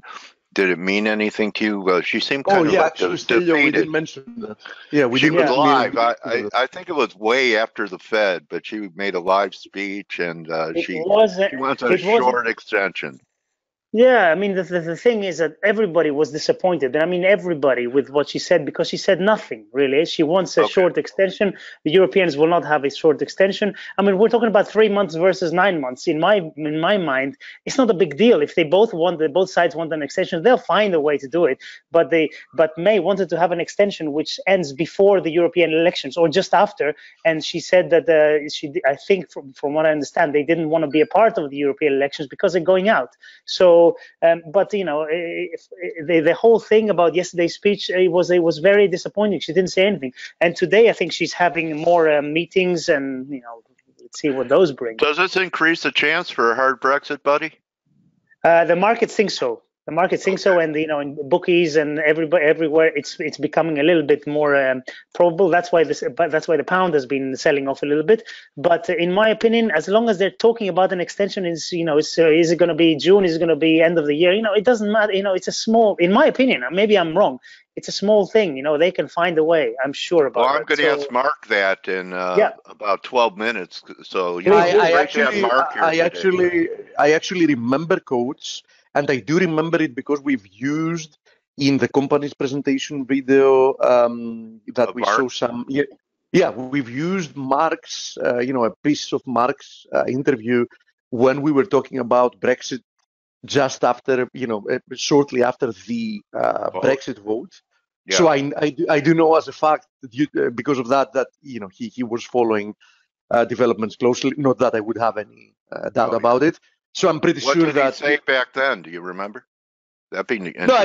Did it mean anything to you? She seemed kind of actually, Stelio, we didn't mention that. Yeah, she was live. I think it was way after the Fed, but she made a live speech, and she wants a short extension. Yeah, I mean, the thing is that everybody was disappointed. And I mean, everybody with what she said, because she said nothing, really. She wants a short extension. The Europeans will not have a short extension. I mean, we're talking about 3 months versus 9 months. In my mind, it's not a big deal. If they both sides want an extension, they'll find a way to do it. But May wanted to have an extension which ends before the European elections or just after. And she said that I think from what I understand, they didn't want to be a part of the European elections because they're going out. So, but the whole thing about yesterday's speech, it was very disappointing. She didn't say anything. And today, I think she's having more meetings, and let's see what those bring. Does this increase the chance for a hard Brexit, buddy? The market thinks so. The market thinks so, and in bookies and everywhere, it's becoming a little bit more probable. That's why the pound has been selling off a little bit. But in my opinion, as long as they're talking about an extension, is it going to be June? Is it going to be end of the year? It doesn't matter. It's a small. In my opinion, maybe I'm wrong. It's a small thing. They can find a way. I'm sure about it. Well, I'm going to ask Mark that in about 12 minutes. So I actually remember quotes. And I do remember it because we've used in the company's presentation video that we saw some. Yeah, we've used Marc's, a piece of Marc's interview when we were talking about Brexit just after, shortly after the Brexit vote. Yeah. So I do know as a fact that because of that he was following developments closely. Not that I would have any doubt about it. So I'm pretty sure that. What did he say back then? Do you remember? That'd be interesting. No,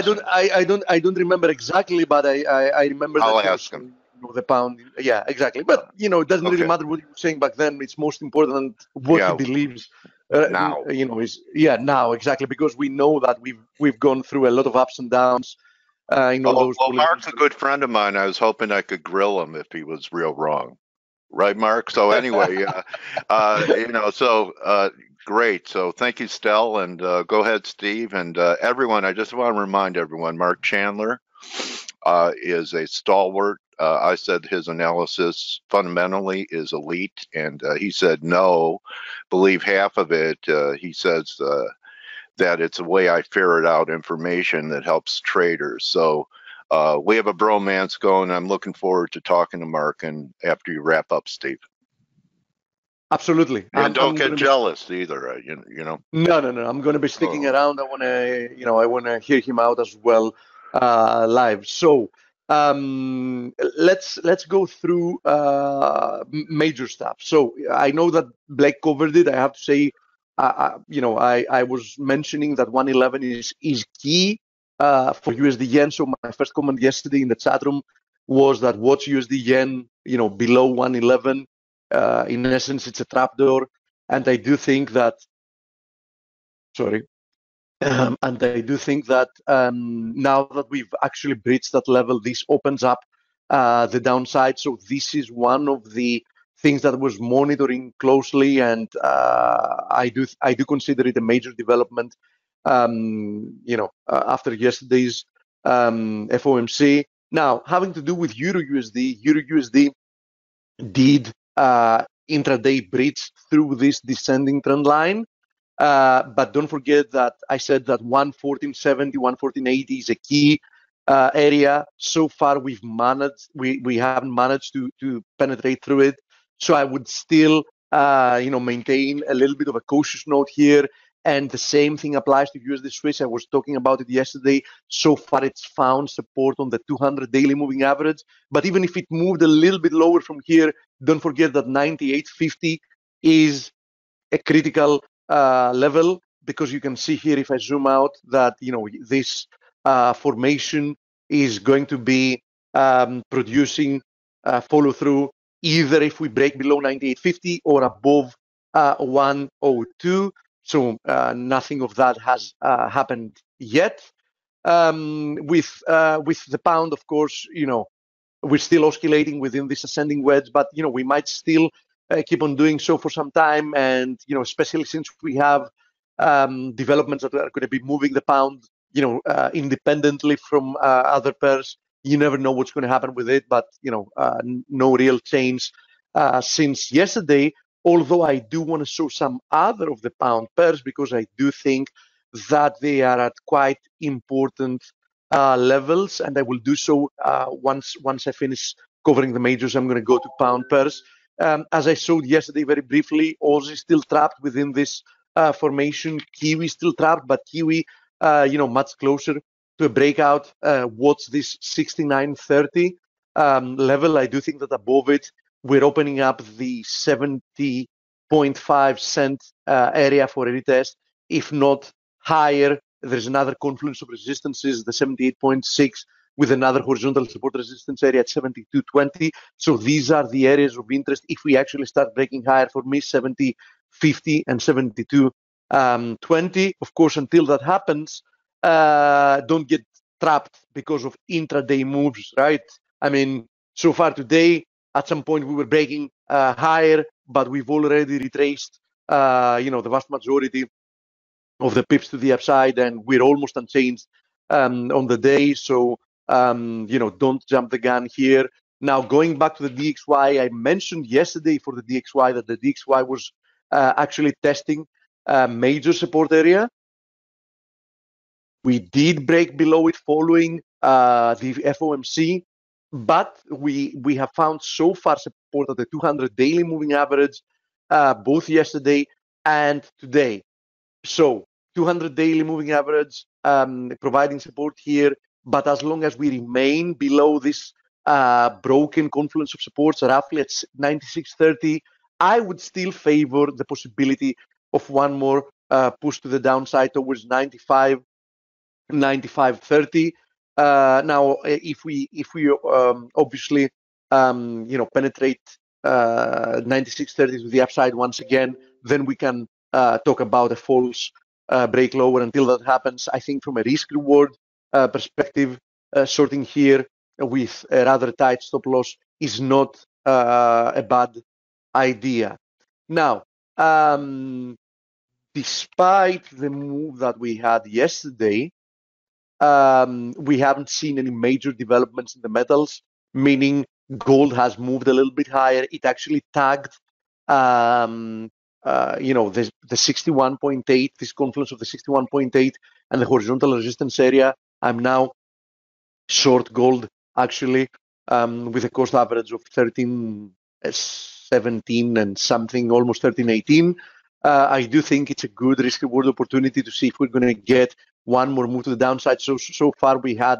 I don't remember exactly, but I remember. I'll ask him. The pound. Yeah, exactly. But it doesn't really matter what he was saying back then. It's most important what he believes. Now. Now exactly, because we know that we've gone through a lot of ups and downs. Those. Well, Mark's a good friend of mine. I was hoping I could grill him if he was real wrong. Right, Mark? So anyway, great. So thank you, Stel, and go ahead, Steve, and everyone. I just want to remind everyone, Marc Chandler is a stalwart. I said his analysis fundamentally is elite, and he said no, believe half of it. He says that it's a way I ferret out information that helps traders. So we have a bromance going. I'm looking forward to talking to Marc and after you wrap up, Steve. Absolutely. And don't get jealous either, you know. No. I'm going to be sticking around. I want to, hear him out as well live. So let's go through major stuff. So I know that Blake covered it. I have to say, I was mentioning that 111 is key for USD yen. So my first comment yesterday in the chat room was that watch USD yen, below 111. In essence, it's a trapdoor, and I do think that. Sorry. And I do think that now that we've actually breached that level, this opens up the downside. So this is one of the things that I was monitoring closely, and I do consider it a major development. After yesterday's FOMC. Now, having to do with Euro USD did intraday breach through this descending trend line. But don't forget that I said that 114.70, 114.80 is a key area. So far, we haven't managed to penetrate through it. So I would still, maintain a little bit of a cautious note here. And the same thing applies to USD Swiss. I was talking about it yesterday. So far, it's found support on the 200 daily moving average. But even if it moved a little bit lower from here, don't forget that 98.50 is a critical level, because you can see here, if I zoom out, that this formation is going to be producing follow through either if we break below 98.50 or above 102. So nothing of that has happened yet. With the pound, of course, we're still oscillating within this ascending wedge, but we might still keep on doing so for some time. And especially since we have developments that are going to be moving the pound, independently from other pairs. You never know what's going to happen with it, but no real change since yesterday. Although I do want to show some other of the pound pairs, because I do think that they are at quite important levels, and I will do so once I finish covering the majors. I'm going to go to pound pairs. As I showed yesterday very briefly, Aussie still trapped within this formation. Kiwi still trapped, but Kiwi, much closer to a breakout. What's this 69.30 level? I do think that above it, we're opening up the 70.5 cent area for a retest. If not higher, there's another confluence of resistances, the 78.6, with another horizontal support resistance area at 72.20. So these are the areas of interest if we actually start breaking higher. For me, 70.50 and 72.20. Of course, until that happens, don't get trapped because of intraday moves, right? I mean, so far today, at some point we were breaking higher, but we've already retraced, the vast majority of the pips to the upside, and we're almost unchanged on the day. So, don't jump the gun here. Now, going back to the DXY, I mentioned yesterday for the DXY that the DXY was actually testing a major support area. We did break below it following the FOMC, but we have found so far support at the 200 daily moving average, both yesterday and today. So 200 daily moving average providing support here, but as long as we remain below this broken confluence of supports, roughly at 96.30, I would still favor the possibility of one more push to the downside towards 95.30. Now, if we obviously penetrate 96.30 to the upside once again, then we can talk about a false break lower. Until that happens, I think from a risk reward perspective, sorting here with a rather tight stop loss is not a bad idea. Now, despite the move that we had yesterday, we haven't seen any major developments in the metals, meaning gold has moved a little bit higher. It actually tagged the 61.8, this confluence of the 61.8 and the horizontal resistance area. I'm now short gold, actually, with a cost average of 13.17 and something, almost 13.18. I do think it's a good risk-reward opportunity to see if we're going to get one more move to the downside. So far we had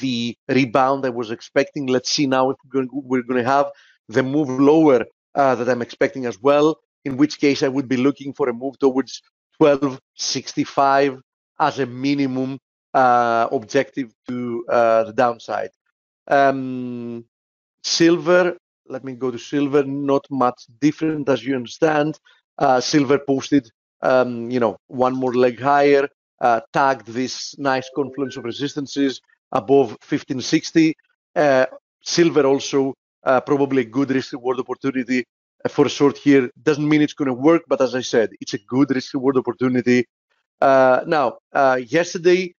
the rebound I was expecting. Let's see now if we're going to have the move lower that I'm expecting as well, in which case I would be looking for a move towards 12.65 as a minimum objective to the downside. Silver, let me go to silver, not much different as you understand. Silver posted, one more leg higher, tagged this nice confluence of resistances above 1560. Silver also probably a good risk reward opportunity for a short here. Doesn't mean it's going to work, but as I said, it's a good risk reward opportunity. Now, yesterday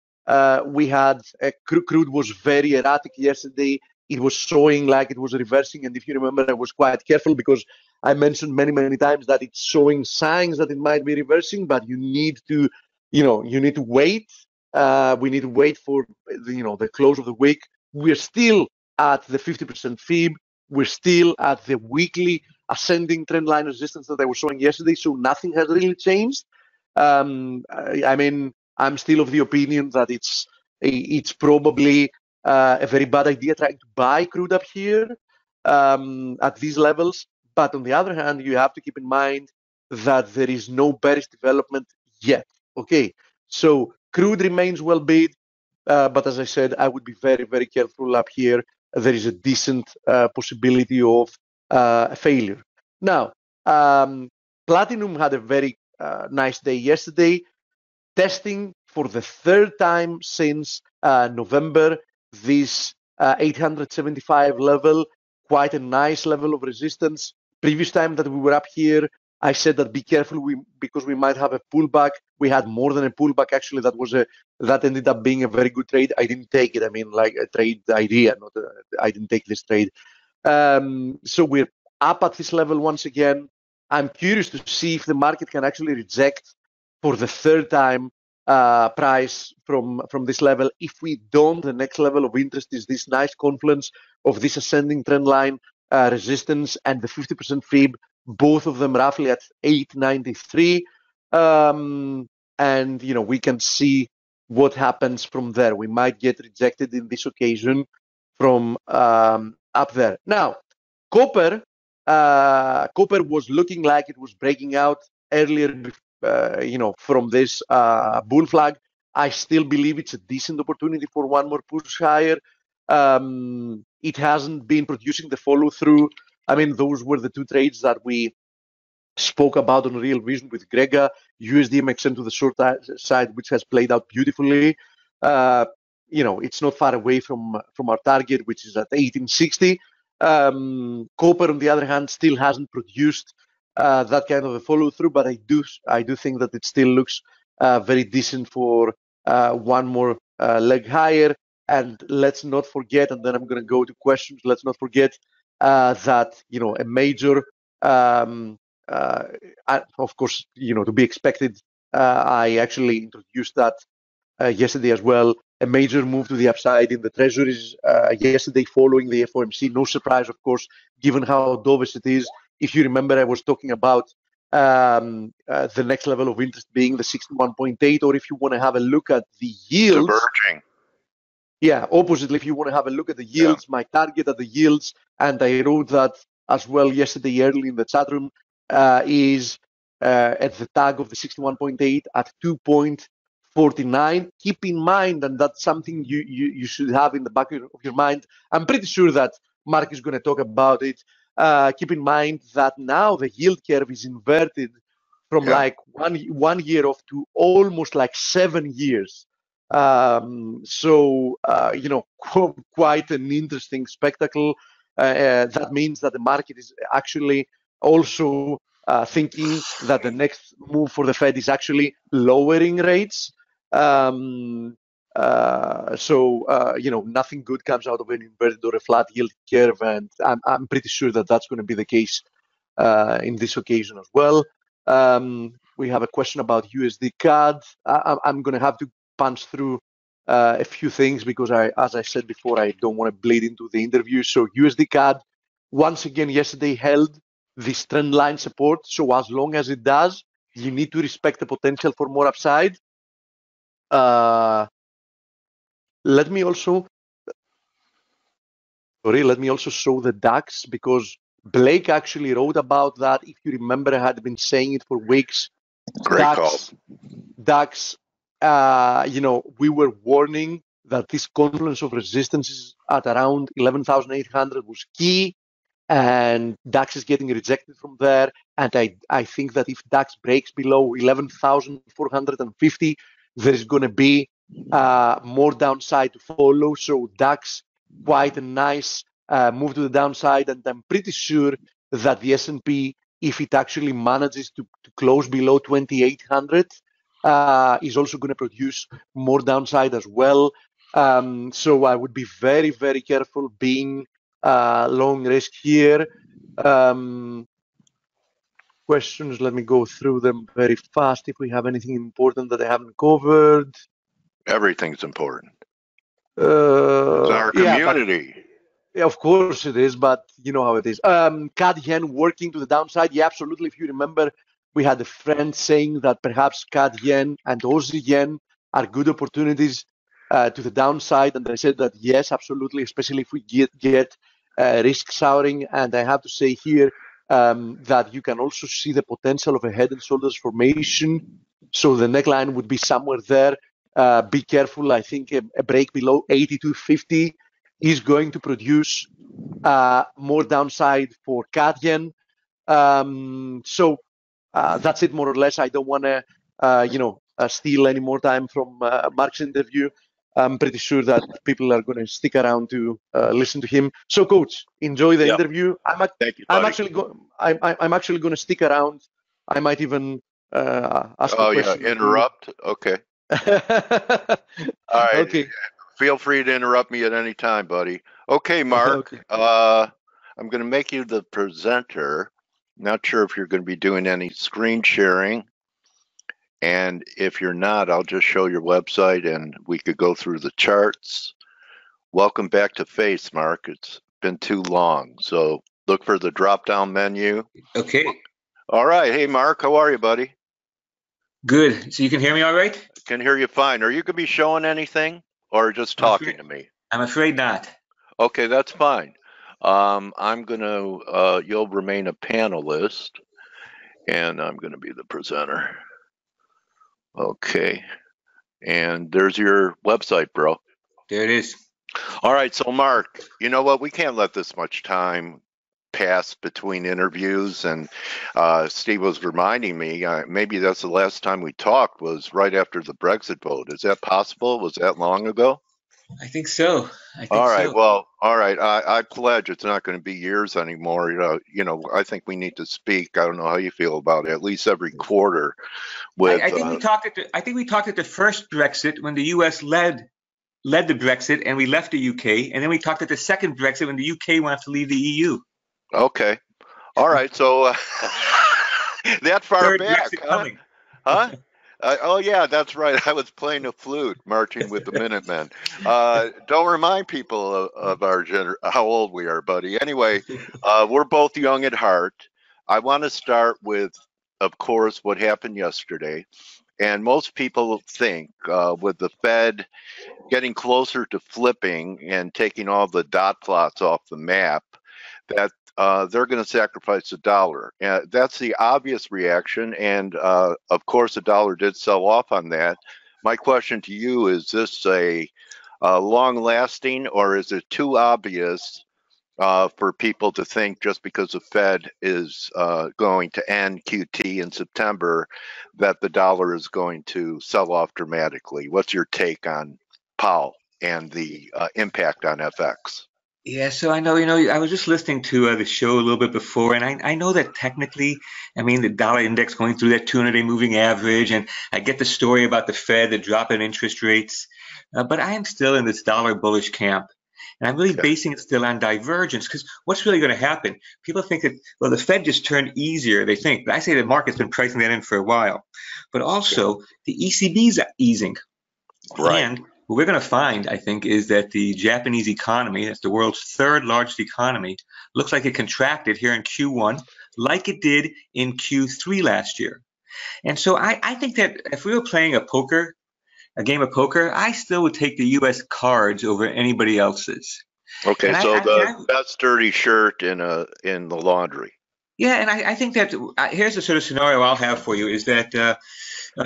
we had crude was very erratic yesterday. It was showing like it was reversing, and if you remember, I was quite careful because I mentioned many times that it's showing signs that it might be reversing, but you need to, wait. We need to wait for the close of the week. We're still at the 50% FIB. We're still at the weekly ascending trend line resistance that I was showing yesterday, so nothing has really changed. I mean, I'm still of the opinion that it's probably a very bad idea trying to buy crude up here at these levels. But on the other hand, you have to keep in mind that there is no bearish development yet. Okay, so crude remains well bid, but as I said, I would be very careful up here. There is a decent possibility of a failure. Now, platinum had a very nice day yesterday, testing for the third time since November this 875 level, quite a nice level of resistance. Previous time that we were up here, I said that be careful because we might have a pullback. We had more than a pullback actually. That ended up being a very good trade. I didn't take it. I mean, like a trade idea. I didn't take this trade. So we're up at this level once again. I'm curious to see if the market can actually reject for the third time price from this level. If we don't, the next level of interest is this nice confluence of this ascending trend line resistance and the 50% FIB, both of them roughly at 893. And we can see what happens from there. We might get rejected in this occasion from up there. Now, copper was looking like it was breaking out earlier, from this bull flag. I still believe it's a decent opportunity for one more push higher. It hasn't been producing the follow through. I mean, those were the two trades that we spoke about on Real Vision with Grega, USDMXN to the short side, which has played out beautifully. It's not far away from our target, which is at 1860. Copper, on the other hand, still hasn't produced that kind of a follow through, but I do think that it still looks very decent for one more leg higher. And let's not forget, and then I'm going to go to questions. Let's not forget that a major, of course, to be expected. I actually introduced that yesterday as well. A major move to the upside in the treasuries yesterday following the FOMC. No surprise, of course, given how dovish it is. If you remember, I was talking about the next level of interest being the 61.8, or if you want to have a look at the yields. Diverging. Yeah, oppositely, if you want to have a look at the yields, my target at the yields, and I wrote that as well yesterday early in the chat room, is at the tag of the 61.8 at 2.49. Keep in mind, and that's something you should have in the back of your mind. I'm pretty sure that Marc is going to talk about it. Keep in mind that now the yield curve is inverted from like one year off to almost like 7 years. So quite an interesting spectacle. That means that the market is actually also thinking that the next move for the Fed is actually lowering rates. Nothing good comes out of an inverted or a flat yield curve, and I'm pretty sure that that's going to be the case in this occasion as well. We have a question about USD CAD. I'm going to have to punch through a few things because as I said before, I don't want to bleed into the interview. So USD CAD, once again, yesterday held this trend line support. So as long as it does, you need to respect the potential for more upside. Let me also show the DAX because Blake actually wrote about that. If you remember, I had been saying it for weeks. Great call. DAX, we were warning that this confluence of resistances at around 11,800 was key, and DAX is getting rejected from there. And I think that if DAX breaks below 11,450, there's going to be more downside to follow. So DAX, quite a nice move to the downside, and I'm pretty sure that the S&P, if it actually manages to close below 2,800, is also going to produce more downside as well. So I would be very, very careful being long risk here. Questions, let me go through them very fast if we have anything important that I haven't covered. Everything's important. It's our community. Yeah, of course it is, but you know how it is. CAD yen working to the downside. Yeah, absolutely. If you remember, we had a friend saying that perhaps CAD yen and Aussie yen are good opportunities to the downside, and I said that yes, absolutely, especially if we get risk souring. And I have to say here that you can also see the potential of a head and shoulders formation. So the neckline would be somewhere there. Be careful. I think a break below 82.50 is going to produce more downside for CAD yen. So that's it, more or less. I don't want to, steal any more time from Marc's interview. I'm pretty sure that people are going to stick around to listen to him. So, Coach, enjoy the interview. Thank you, I'm actually going to stick around. I might even ask a question. Yeah, interrupt. Okay. All right. Okay. Feel free to interrupt me at any time, buddy. Okay, Marc. Okay. I'm going to make you the presenter. Not sure if you're going to be doing any screen sharing. And if you're not, I'll just show your website and we could go through the charts. Welcome back to F.A.C.E, Marc. It's been too long. So look for the drop-down menu. Okay. All right. Hey, Marc, how are you, buddy? Good. So you can hear me all right? I can hear you fine. Are you going to be showing anything or just talking to me? I'm afraid not. Okay, that's fine. I'm going to, you'll remain a panelist, and I'm going to be the presenter. Okay. And there's your website, bro. There it is. All right. So, Marc, you know what? We can't let this much time pass between interviews. And Steve was reminding me, maybe that's the last time we talked was right after the Brexit vote. Is that possible? Was that long ago? I think so. All right. Well, all right. I pledge it's not going to be years anymore. I think we need to speak. I don't know how you feel about it. At least every quarter. I think we talked at the first Brexit when the U.S. led the Brexit and we left the UK, and then we talked at the second Brexit when the UK wanted to leave the EU. Okay. All right. So that far third back, Brexit coming. Huh? Oh, yeah, that's right. I was playing a flute, marching with the Minutemen. Don't remind people of our how old we are, buddy. Anyway, we're both young at heart. I want to start with, of course, what happened yesterday. And most people think with the Fed getting closer to flipping and taking all the dot plots off the map, that they're going to sacrifice the dollar. That's the obvious reaction. And of course, the dollar did sell off on that. My question to you is this a long lasting, or is it too obvious for people to think just because the Fed is going to end QT in September that the dollar is going to sell off dramatically? What's your take on Powell and the impact on FX? Yeah, so I know, I was just listening to the show a little bit before, and I know that technically, the dollar index going through that 200-day moving average, and I get the story about the Fed, the drop in interest rates, but I am still in this dollar bullish camp. And I'm really basing it still on divergence, because what's really going to happen? People think that, well, the Fed just turned easier, they think. But I say the market's been pricing that in for a while. But also, the ECB's easing. Right. And what we're going to find, I think, is that the Japanese economy, that's the world's third largest economy, looks like it contracted here in Q1, like it did in Q3 last year. And so I think that if we were playing a game of poker, I still would take the U.S. cards over anybody else's. Okay, so the best dirty shirt in the laundry. Yeah, and I think that here's the sort of scenario I'll have for you is that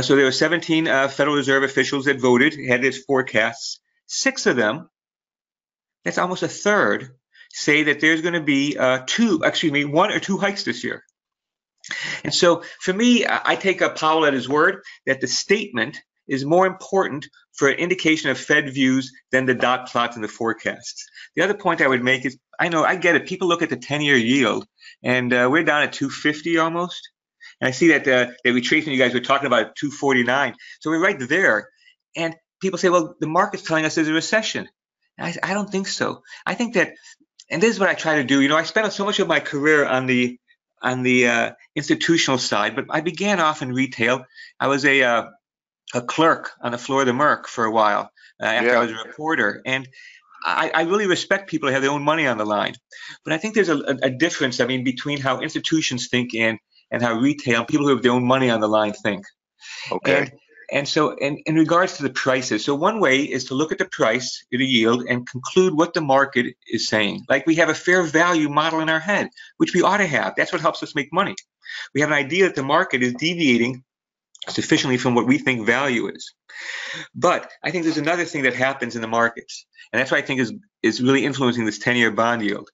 so there were 17 Federal Reserve officials that voted, had its forecasts. 6 of them, that's almost a third, say that there's going to be 1 or 2 hikes this year. And so for me, I take Powell at his word that the statement is more important for an indication of Fed views than the dot plots and the forecasts. The other point I would make is, I know, I get it. People look at the 10-year yield, and we're down at 250 almost. And I see that the retracement you guys were talking about at 249. So we're right there. And people say, well, the market's telling us there's a recession. And I don't think so. I think that, and this is what I try to do. You know, I spent so much of my career on the institutional side, but I began off in retail. I was a clerk on the floor of the Merc for a while after I was a reporter. And I really respect people who have their own money on the line. But I think there's a difference, I mean, between how institutions think and how retail, people who have their own money on the line think. Okay. And so in regards to the prices, so one way is to look at the price, the yield, and conclude what the market is saying. Like we have a fair value model in our head, which we ought to have. That's what helps us make money. We have an idea that the market is deviating sufficiently from what we think value is. But I think there's another thing that happens in the markets, and that's what I think is really influencing this 10-year bond yield.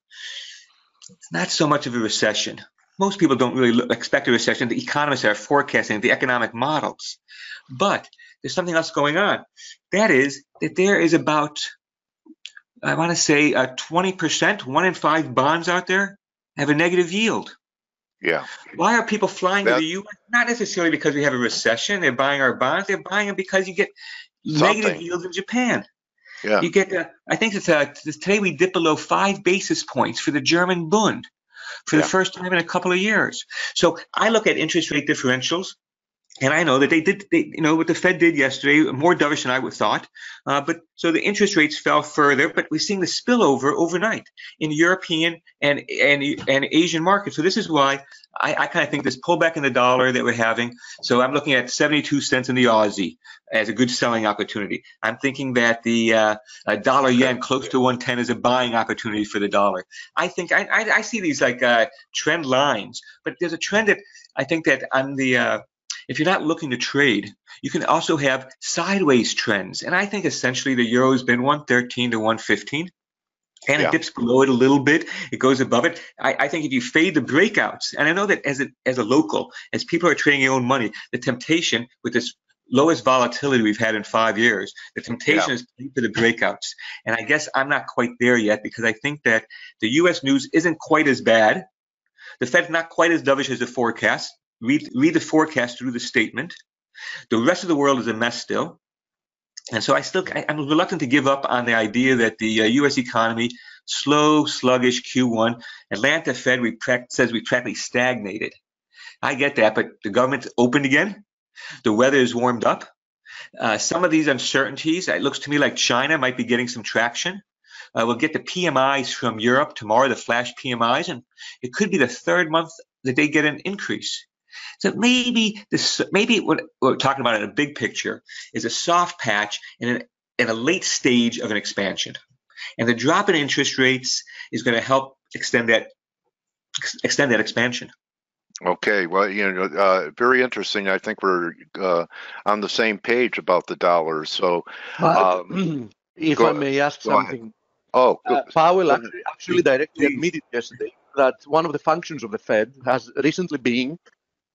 It's not so much of a recession. Most people don't really expect a recession. The economists are forecasting the economic models. But there's something else going on. That is that there is about, I want to say 20%, 1 in 5 bonds out there have a negative yield. Yeah. Why are people flying to the U.S.? Not necessarily because we have a recession. They're buying our bonds. They're buying them because you get negative yields in Japan. Yeah. You get, I think it's today we dip below 5 basis points for the German Bund for the first time in a couple of years. So I look at interest rate differentials. And I know that you know, what the Fed did yesterday, more dovish than I would have thought. But so the interest rates fell further, but we're seeing the spillover overnight in European and Asian markets. So this is why I kind of think this pullback in the dollar that we're having. So I'm looking at 72 cents in the Aussie as a good selling opportunity. I'm thinking that the dollar yen close to 110 is a buying opportunity for the dollar. I think I see these like trend lines, but there's a trend that I think that on the if you're not looking to trade, you can also have sideways trends. And I think essentially the euro has been 113 to 115. And it dips below it a little bit. It goes above it. I think if you fade the breakouts, and I know that as a local, as people are trading their own money, the temptation with this lowest volatility we've had in 5 years, the temptation is for the breakouts. And I guess I'm not quite there yet because I think that the U.S. news isn't quite as bad. The Fed's not quite as dovish as the forecast. Read the forecast through the statement. The rest of the world is a mess still. And so I'm reluctant to give up on the idea that the U.S. economy, slow, sluggish Q1, Atlanta Fed says we practically stagnated. I get that, but the government's opened again. The weather is warmed up. Some of these uncertainties, it looks to me like China might be getting some traction. We'll get the PMIs from Europe tomorrow, the flash PMIs, and it could be the 3rd month that they get an increase. So maybe what we're talking about in a big picture is a soft patch in a late stage of an expansion, and the drop in interest rates is going to help extend that expansion. Okay, well, you know, very interesting. I think we're on the same page about the dollar. So, if I may ask something, Powell actually directly admitted yesterday that one of the functions of the Fed has recently been,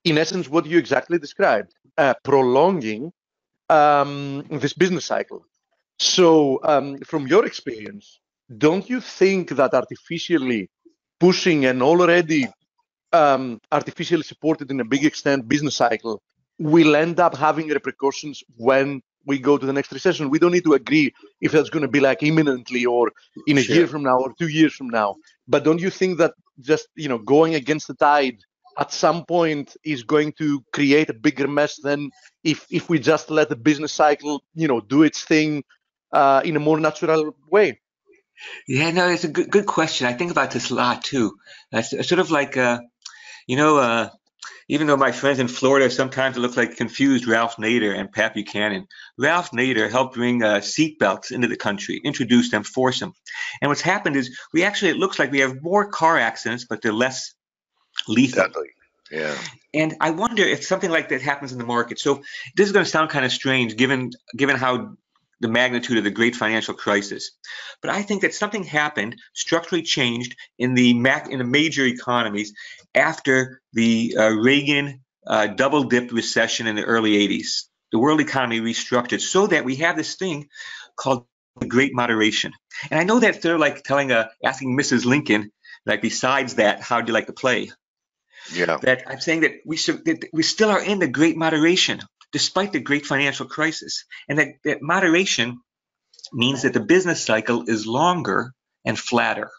in essence, what you exactly described, prolonging this business cycle. So from your experience, don't you think that artificially pushing an already artificially supported in a big extent business cycle will end up having repercussions when we go to the next recession. We don't need to agree if that's going to be like imminently or in a year from now or 2 years from now. But don't you think that just, going against the tide at some point is going to create a bigger mess than if we just let the business cycle, do its thing in a more natural way? Yeah, no, it's a good question. I think about this a lot too. It's sort of like, even though my friends in Florida sometimes look like confused Ralph Nader and Pat Buchanan, Ralph Nader helped bring seatbelts into the country, introduce them, force them. And what's happened is it looks like we have more car accidents, but they're less lethal. Deadly. Yeah. And I wonder if something like that happens in the market. So this is going to sound kind of strange given how the magnitude of the great financial crisis. But I think that something happened, structurally changed in the major economies after the Reagan double-dipped recession in the early 80s. The world economy restructured so that we have this thing called the Great Moderation. And I know that they're like asking Mrs. Lincoln, like, besides that, how do you like to play? Yeah. That I'm saying that we still are in the Great Moderation, despite the great financial crisis. And that moderation means that the business cycle is longer and flatter.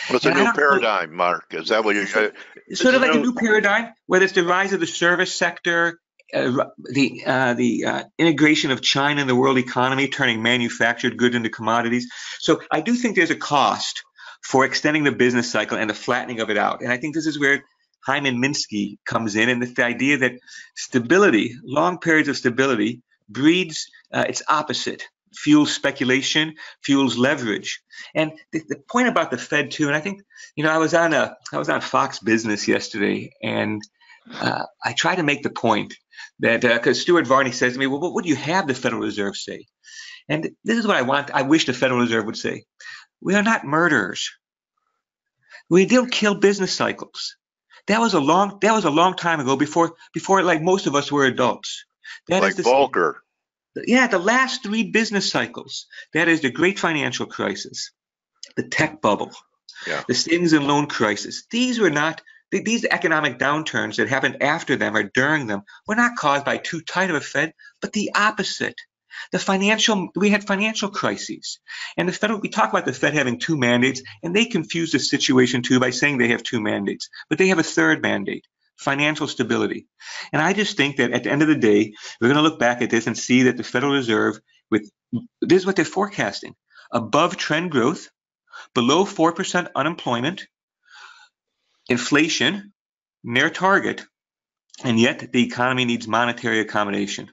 Well, it's a new paradigm, Mark. Is that what you're saying? It's sort of like a new paradigm, whether it's the rise of the service sector, the integration of China in the world economy, turning manufactured goods into commodities. So I do think there's a cost for extending the business cycle and the flattening of it out. And I think this is where Hyman Minsky comes in, and it's the idea that stability, long periods of stability, breeds its opposite, fuels speculation, fuels leverage. And the point about the Fed too, and I think, I was on Fox Business yesterday, and I try to make the point that because Stuart Varney says to me, well, what do you have the Federal Reserve say? And this is what I wish the Federal Reserve would say. We are not murderers. We don't kill business cycles. That was a long time ago, before like most of us were adults. That like Volcker. Yeah, the last 3 business cycles. That is the great financial crisis, the tech bubble, the savings and loan crisis. These economic downturns that happened after them or during them were not caused by too tight of a Fed, but the opposite. We had financial crises, and we talk about the Fed having 2 mandates, and they confuse the situation too by saying they have 2 mandates, but they have a third mandate: financial stability. And I just think that at the end of the day, we're going to look back at this and see that the Federal Reserve, this is what they're forecasting: above trend growth, below 4% unemployment, inflation near target, and yet the economy needs monetary accommodation.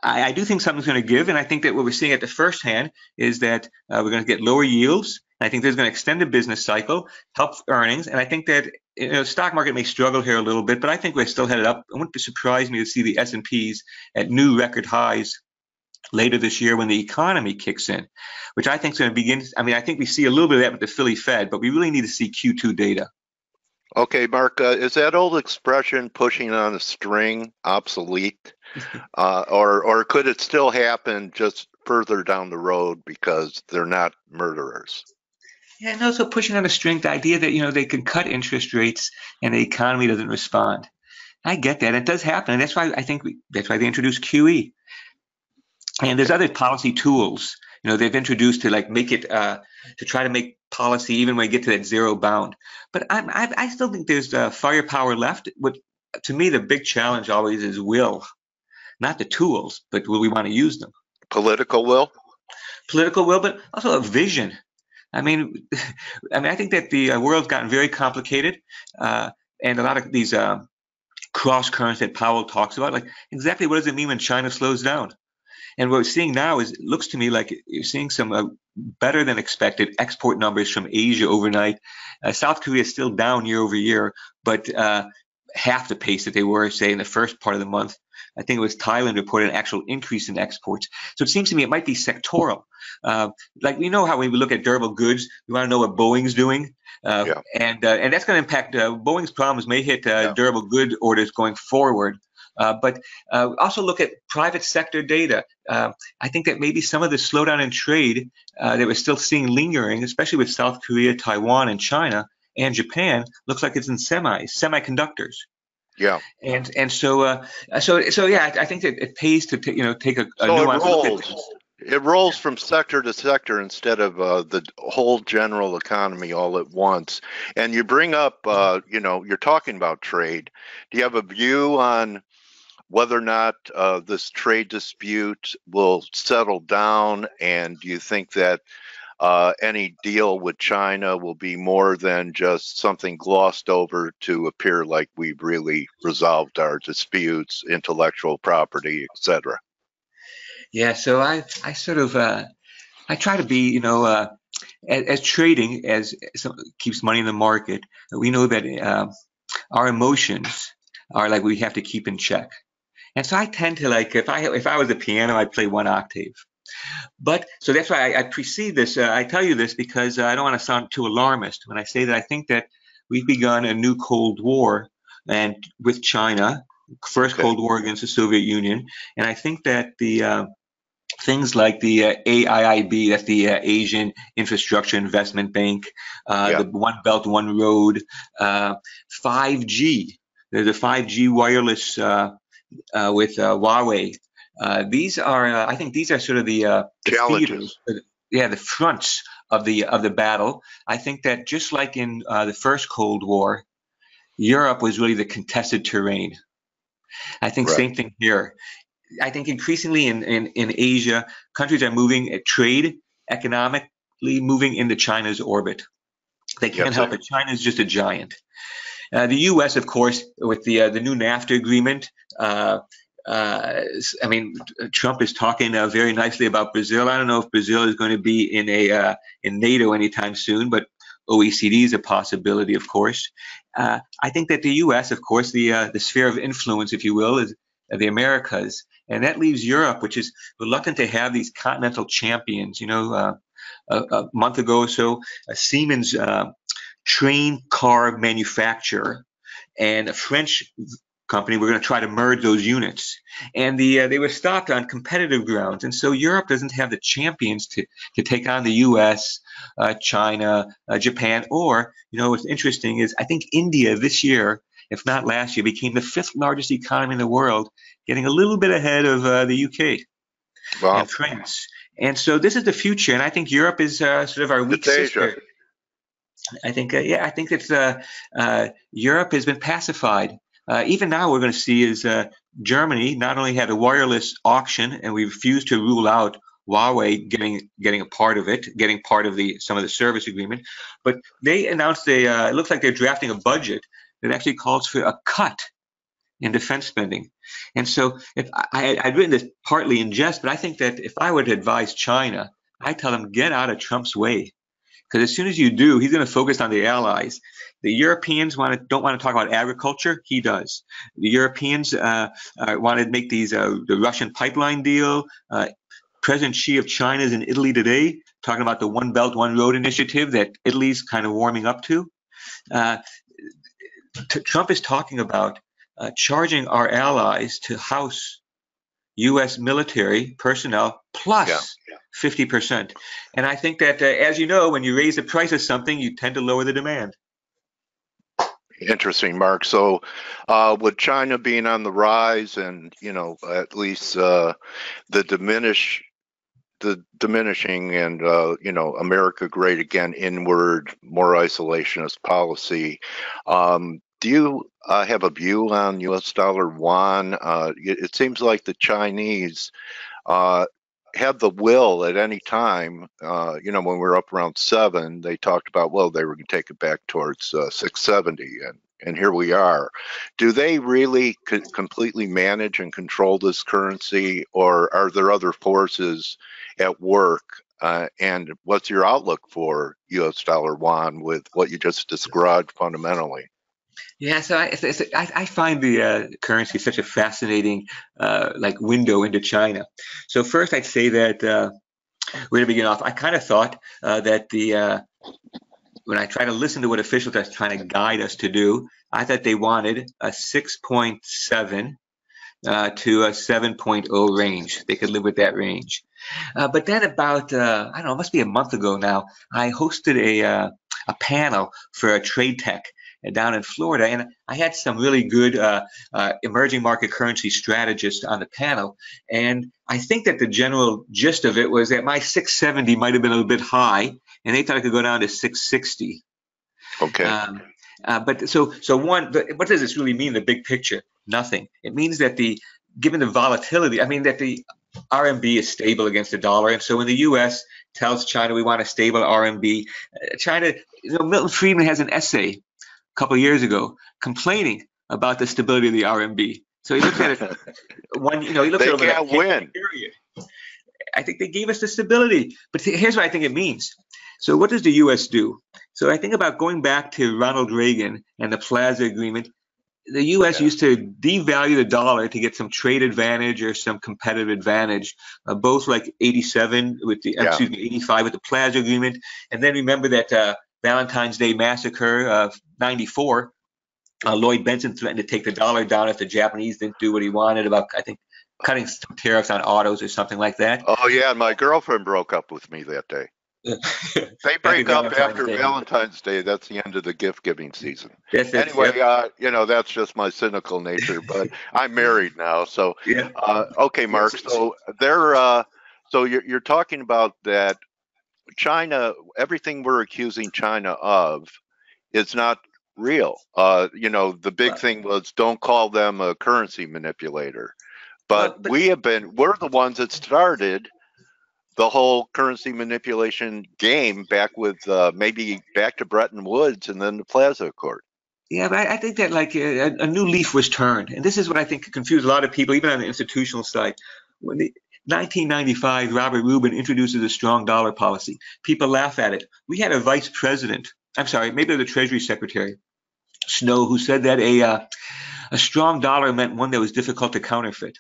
I do think something's going to give, and I think that what we're seeing at the first hand is that we're going to get lower yields. I think there's going to extend the business cycle, help earnings, and I think that stock market may struggle here a little bit, but I think we're still headed up. It wouldn't surprise me to see the S&Ps at new record highs later this year when the economy kicks in, which I think is going to begin. I mean, I think we see a little bit of that with the Philly Fed, but we really need to see Q2 data. Okay, Mark, is that old expression "pushing on a string" obsolete? Or could it still happen just further down the road because they're not murderers? Yeah, no, so pushing on a string, the idea that, they can cut interest rates and the economy doesn't respond. I get that. It does happen. And that's why I think that's why they introduced QE. And there's other policy tools, they've introduced to make it, to try to make policy even when we get to that zero bound. But I still think there's firepower left. To me, the big challenge always is will. Not the tools, but will we want to use them? Political will? Political will, but also a vision. I mean, I think that the world's gotten very complicated, and a lot of these cross currents that Powell talks about, like exactly what does it mean when China slows down? And what we're seeing now looks to me like you're seeing some better than expected export numbers from Asia overnight. South Korea is still down year over year, but half the pace that they were, say, in the first part of the month. I think it was Thailand reported an actual increase in exports. So it seems to me it might be sectoral. Like we know how when we look at durable goods, we want to know what Boeing's doing. And that's going to impact Boeing's problems may hit durable good orders going forward. But also look at private sector data. I think that maybe some of the slowdown in trade that we're still seeing lingering, especially with South Korea, Taiwan, and China, and Japan, looks like it's in semiconductors. Yeah. And so yeah, I think that it pays to take a nuanced look at things. It rolls from sector to sector instead of the whole general economy all at once. And you bring up, you're talking about trade. Do you have a view on whether or not this trade dispute will settle down? And do you think that any deal with China will be more than just something glossed over to appear like we've really resolved our disputes, intellectual property, etc.? Yeah, so I sort of I try to be, as trading keeps money in the market. We know that our emotions are like we have to keep in check, and so I tend to if I was a piano, I'd play one octave. But so that's why I precede this. I tell you this because I don't want to sound too alarmist when I say that I think that we've begun a new Cold War, and with China, first Cold War against the Soviet Union, and I think that the things like the AIIB, that's the Asian Infrastructure Investment Bank, the One Belt, One Road, 5G, the 5G wireless with Huawei. These are, I think, these are sort of the challenges. The fronts of the battle. I think that just like in the first Cold War, Europe was really the contested terrain. I think same thing here. I think increasingly in Asia, countries are moving at trade, economically moving into China's orbit. They can't help it. China is just a giant. The U.S., of course, with the new NAFTA agreement. I mean, Trump is talking very nicely about Brazil. I don't know if Brazil is going to be in NATO anytime soon, but OECD is a possibility, of course. I think that the U.S., of course, the sphere of influence, if you will, is the Americas, and that leaves Europe, which is reluctant to have these continental champions. A month ago or so, a Siemens train car manufacturer and a French company were going to try to merge those units, and they were stopped on competitive grounds. And so Europe doesn't have the champions to take on the U.S., China, Japan, or what's interesting is I think India this year, if not last year, became the 5th largest economy in the world, getting a little bit ahead of the UK and France. And so this is the future, and I think Europe is sort of our weak sister. I think, I think it's Europe has been pacified. Even now, we're going to see is Germany not only had a wireless auction, and we refused to rule out Huawei getting a part of it, getting part of some of the service agreement, but they announced it looks like they're drafting a budget that actually calls for a cut in defense spending. And so if I'd written this partly in jest, but I think that if I were to advise China, I'd tell them, get out of Trump's way. Because as soon as you do, he's going to focus on the allies. The Europeans don't want to talk about agriculture. He does. The Europeans want to make the Russian pipeline deal. President Xi of China is in Italy today, talking about the One Belt, One Road initiative that Italy's kind of warming up to. Trump is talking about charging our allies to house U.S. military personnel plus 50%. And I think that, as you know, when you raise the price of something, you tend to lower the demand. Interesting, Mark. So with China being on the rise and, at least the diminishing and, America great again, inward, more isolationist policy, do you have a view on U.S. dollar yuan? It seems like the Chinese have the will at any time. When we were up around 7, they talked about, they were going to take it back towards 670, and here we are. Do they really completely manage and control this currency, or are there other forces at work? And what's your outlook for U.S. dollar yuan with what you just described fundamentally? Yeah, so I find the currency such a fascinating window into China. So first, I'd say that we're going to begin off. I kind of thought that when I try to listen to what officials are trying to guide us to do, I thought they wanted a 6.7 to a 7.0 range. They could live with that range. But then about, I don't know, it must be a month ago now, I hosted a panel for a trade tech. down in Florida, and I had some really good emerging market currency strategists on the panel, and I think that the general gist of it was that my 670 might have been a little bit high, and they thought it could go down to 660. Okay. But what does this really mean in the big picture? Nothing. It means that given the volatility, I mean that the RMB is stable against the dollar, and so when the U.S. tells China we want a stable RMB, China, Milton Friedman has an essay a couple of years ago complaining about the stability of the RMB. So he looked at it he looked at it over that period. I think they gave us the stability, but here's what I think it means. So what does the U.S. do? So I think about going back to Ronald Reagan and the Plaza Agreement. The U.S. used to devalue the dollar to get some trade advantage or some competitive advantage, both like 87 with the, 85 with the Plaza Agreement. And then remember that Valentine's Day massacre of 94, Lloyd Benson threatened to take the dollar down if the Japanese didn't do what he wanted about, I think, cutting some tariffs on autos or something like that. Oh, yeah. And my girlfriend broke up with me that day. They break up after Valentine's Day. That's the end of the gift-giving season. Anyway, that's just my cynical nature. But I'm married now, so okay, Mark. So you're talking about that China. Everything we're accusing China of is not real. The big thing was don't call them a currency manipulator. But we're the ones that started the whole currency manipulation game back with maybe back to Bretton Woods and then the Plaza Accord. Yeah, but I think that like a new leaf was turned. And this is what I think confused a lot of people, even on the institutional side. When 1995, Robert Rubin introduces a strong dollar policy. People laugh at it. We had a vice president, maybe the Treasury Secretary, Snow, who said that a strong dollar meant one that was difficult to counterfeit.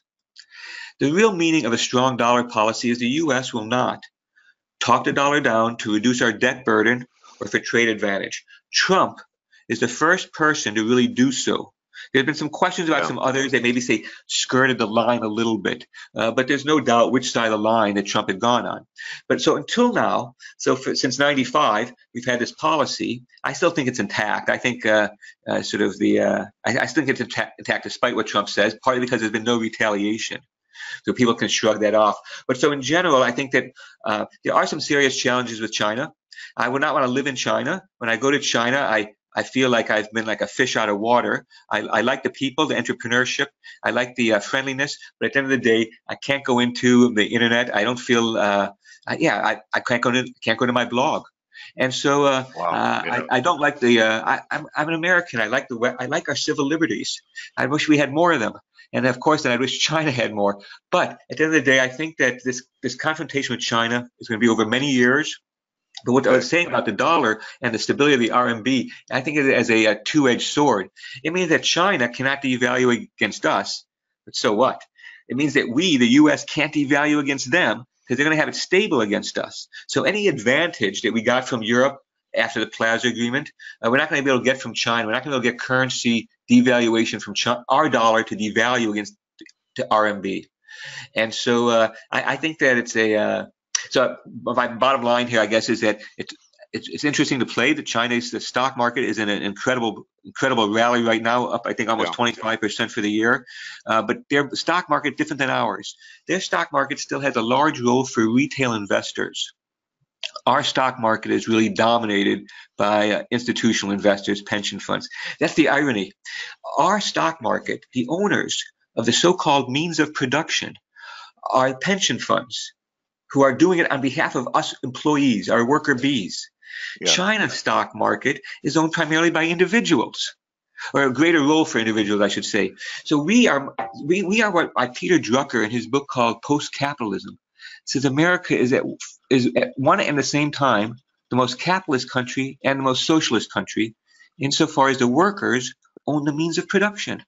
The real meaning of a strong dollar policy is the U.S. will not talk the dollar down to reduce our debt burden or for trade advantage. Trump is the first person to really do so. There have been some questions about some others that maybe say skirted the line a little bit, but there's no doubt which side of the line that Trump had gone on. But so until now, since 95, we've had this policy. I still think it's intact. I think I still think it's intact despite what Trump says, partly because there's been no retaliation. So people can shrug that off. But so in general, I think that there are some serious challenges with China. I would not want to live in China. When I go to China, I feel like I've been like a fish out of water. I like the people, the entrepreneurship. I like the friendliness. But at the end of the day, I can't go into the internet. I don't feel, I can't go to my blog. And so I don't like I'm an American. I like our civil liberties. I wish we had more of them. And of course, then I wish China had more. But at the end of the day, I think that this confrontation with China is going to be over many years. But what I was saying about the dollar and the stability of the RMB, I think of it as a two-edged sword. It means that China cannot devalue against us, but so what? It means that we, the U.S., can't devalue against them because they're going to have it stable against us. So any advantage that we got from Europe after the Plaza Agreement, we're not going to be able to get from China. We're not going to be able to get currency devaluation from our dollar to devalue against to RMB. And so I think that it's so my bottom line here, I guess, is that it's interesting to play. The stock market is in an incredible rally right now, up I think almost 25% for the year. But their stock market different than ours. Their stock market still has a large role for retail investors. Our stock market is really dominated by institutional investors, pension funds. That's the irony. Our stock market, the owners of the so-called means of production, are pension funds who are doing it on behalf of us employees, our worker bees. Yeah. China's stock market is owned primarily by individuals, or a greater role for individuals, I should say. So we are what Peter Drucker in his book called Post-Capitalism says America is at one and the same time the most capitalist country and the most socialist country insofar as the workers own the means of production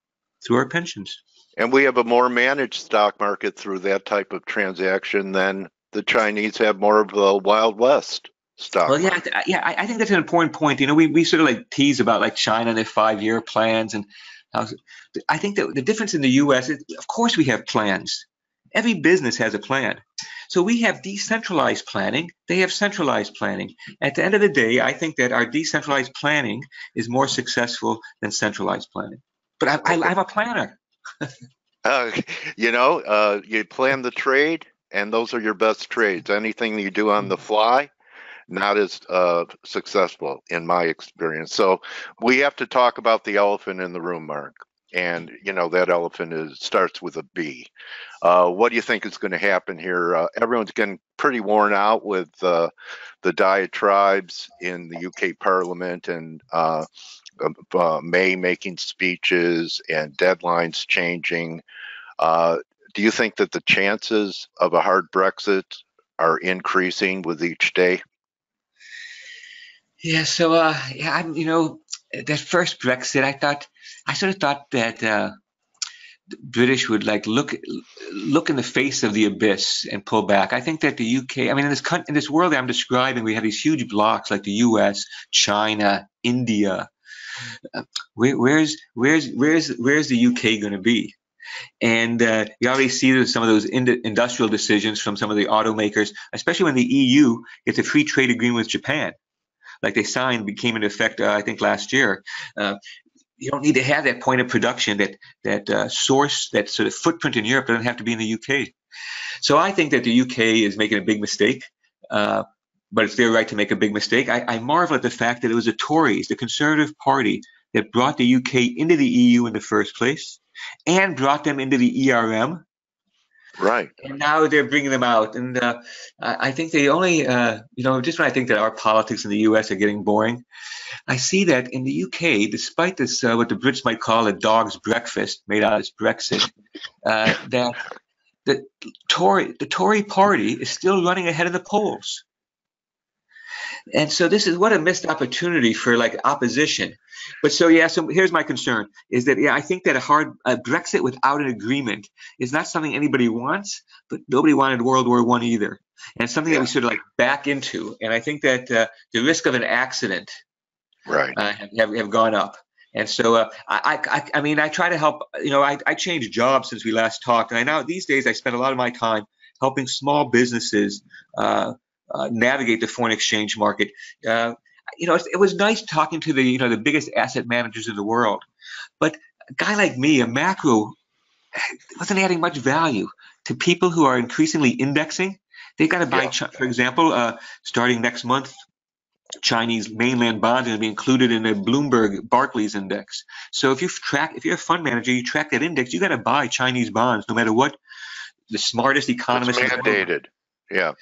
through our pensions. And we have a more managed stock market through that type of transaction than the Chinese have more of a Wild West stock. Well, I think that's an important point. You know, we sort of like tease about like China and their 5-year plans, and I think that the difference in the U.S. is, of course, we have plans. Every business has a plan. So we have decentralized planning. They have centralized planning. At the end of the day, I think that our decentralized planning is more successful than centralized planning. But I'm a planner. You plan the trade, and those are your best trades. Anything that you do on the fly, not as successful in my experience. So we have to talk about the elephant in the room, Marc. And that elephant starts with a B. What do you think is going to happen here? Everyone's getting pretty worn out with the diatribes in the UK Parliament and May making speeches and deadlines changing. Do you think that the chances of a hard Brexit are increasing with each day? Yeah. So that first Brexit, I sort of thought that the British would look in the face of the abyss and pull back. I think that the UK, in this world that I'm describing, we have these huge blocks like the US, China, India. Where's the UK going to be? And you already see some of those industrial decisions from some of the automakers, especially when the EU gets a free trade agreement with Japan, like they signed, became in effect, I think last year. You don't need to have that point of production, that source, that sort of footprint in Europe doesn't have to be in the UK. So I think that the UK is making a big mistake, but it's their right to make a big mistake. I marvel at the fact that it was the Tories, the Conservative Party, that brought the UK into the EU in the first place and brought them into the ERM. Right. And now they're bringing them out. And I think they only, just when I think that our politics in the US are getting boring, I see that in the UK, despite this, what the Brits might call a dog's breakfast made out of this Brexit, that the Tory party is still running ahead of the polls. And so this is what a missed opportunity for opposition. But so here's my concern is that I think that a Brexit without an agreement is not something anybody wants, but nobody wanted World War I either. And it's something that we sort of back into. And I think that the risk of an accident have gone up. And so I try to help, I changed jobs since we last talked. And these days I spend a lot of my time helping small businesses navigate the foreign exchange market. It was nice talking to the biggest asset managers in the world, but a guy like me, a macro, wasn't adding much value to people who are increasingly indexing. They got to buy, for example, starting next month, Chinese mainland bonds are going to be included in the Bloomberg Barclays index. So if you're a fund manager, you track that index, you got to buy Chinese bonds, no matter what the smartest economists. It's mandated. Yeah.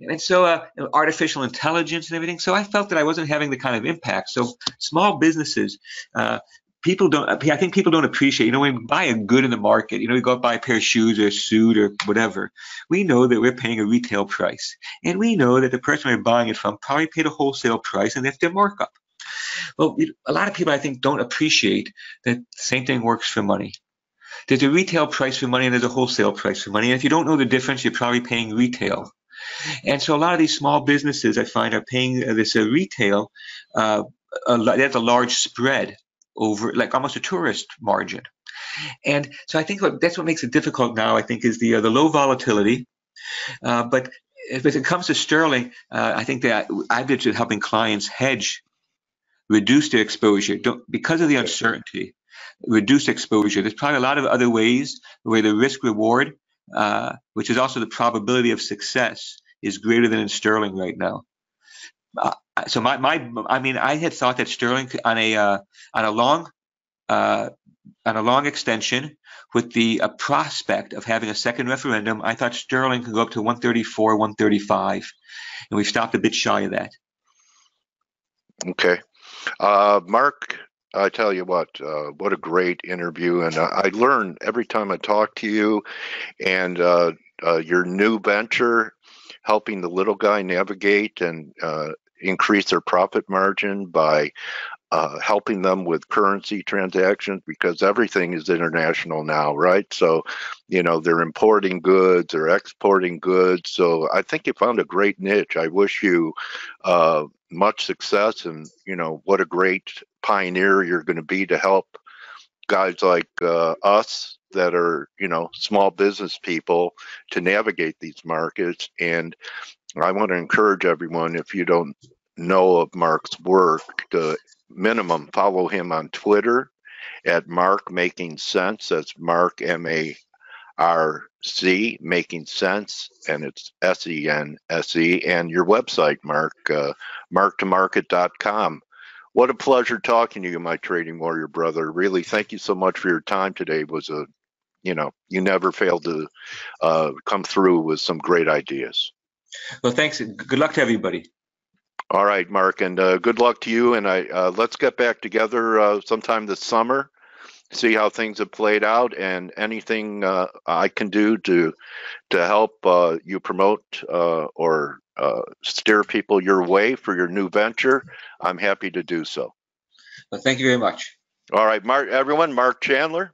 And so artificial intelligence and everything. So I felt that I wasn't having the kind of impact. So small businesses, I think people don't appreciate, when we buy a good in the market, we go buy a pair of shoes or a suit or whatever, we know that we're paying a retail price. And we know that the person we're buying it from probably paid a wholesale price and that's their markup. Well, a lot of people, I think, don't appreciate that the same thing works for money. There's a retail price for money and there's a wholesale price for money. And if you don't know the difference, you're probably paying retail. And so a lot of these small businesses, I find, are paying this retail. That's a large spread over, almost a tourist margin. And so I think that's what makes it difficult now, I think, is the low volatility. But if it comes to sterling, I think that I've been helping clients hedge, reduce their exposure because of the uncertainty, reduce exposure. There's probably a lot of other ways where the risk reward, which is also the probability of success, is greater than in sterling right now. So I had thought that sterling on a long extension with the prospect of having a second referendum, I thought sterling could go up to 134, 135, and we've stopped a bit shy of that. Okay, Marc, I tell you what a great interview, and I learn every time I talk to you, and your new venture, helping the little guy navigate and increase their profit margin by helping them with currency transactions, because everything is international now, right? So, they're importing goods, they're exporting goods. So I think you found a great niche. I wish you much success, and what a great pioneer you're going to be to help guys like us that are, you know, small business people to navigate these markets. And I want to encourage everyone, if you don't know of Marc's work, to minimum follow him on Twitter at Marc Making Sense. That's Marc, M-A-R-C, Making Sense, and it's S-E-N-S-E. And your website, Marc, marktomarket.com. What a pleasure talking to you, my trading warrior brother. Really, thank you so much for your time today. It was a, you know, you never failed to come through with some great ideas. Well, thanks. Good luck to everybody. All right, Marc, and good luck to you. And let's get back together sometime this summer, see how things have played out, and anything I can do to help you promote or steer people your way for your new venture, I'm happy to do so. Well, thank you very much. All right, everyone, Marc Chandler.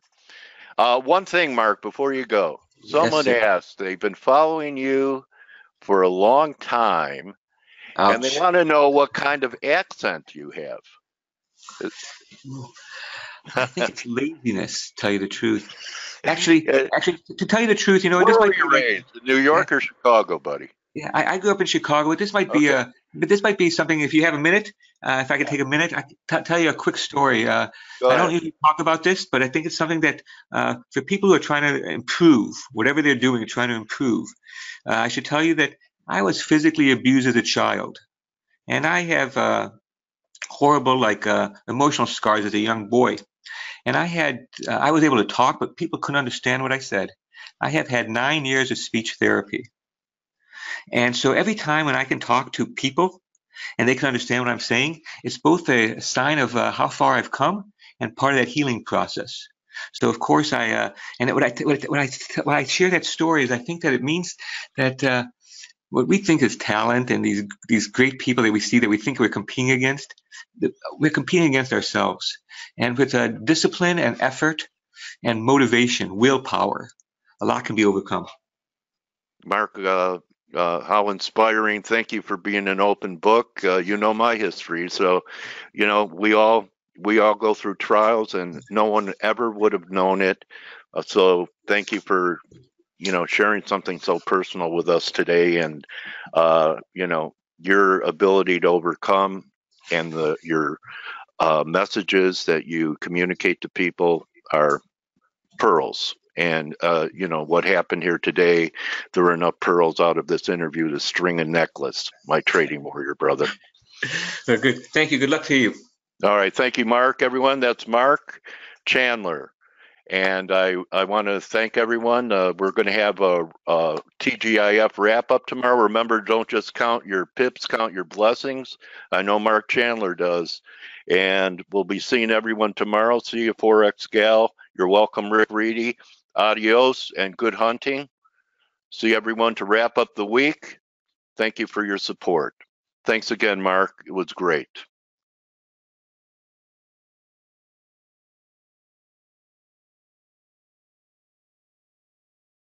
One thing, Marc, before you go, someone asked, they've been following you for a long time, Ouch. and they want to know what kind of accent you have. I think it's laziness, to tell you the truth. Actually, to tell you the truth, you know, this might be raised, New York or Chicago, buddy? Yeah, I grew up in Chicago. This might be but this might be something. If you have a minute, if I could take a minute, I can tell you a quick story. I don't usually talk about this, but I think it's something that for people who are trying to improve, whatever they're doing, trying to improve. I should tell you that I was physically abused as a child, and I have horrible, emotional scars as a young boy. And I was able to talk, but people couldn't understand what I said. I have had 9 years of speech therapy. And so every time when I can talk to people and they can understand what I'm saying, it's both a sign of how far I've come and part of that healing process. So of course when I share that story is I think that it means that what we think is talent and these great people that we see that we think we're competing against ourselves. And with discipline and effort and motivation, willpower, a lot can be overcome. Marc, how inspiring. Thank you for being an open book. You know my history. So, you know, we all go through trials and no one ever would have known it. So thank you for, you know, sharing something so personal with us today. And, you know, your ability to overcome and your messages that you communicate to people are pearls. And, you know, what happened here today, there were enough pearls out of this interview to string a necklace, my trading warrior brother. Good. Thank you. Good luck to you. All right. Thank you, Marc, everyone. That's Marc Chandler. And I want to thank everyone. We're going to have a TGIF wrap up tomorrow. Remember, don't just count your pips, count your blessings. I know Marc Chandler does. And we'll be seeing everyone tomorrow. See you, Forex Gal. You're welcome, Rick Reedy. Adios and good hunting. See everyone to wrap up the week. Thank you for your support. Thanks again, Marc. It was great.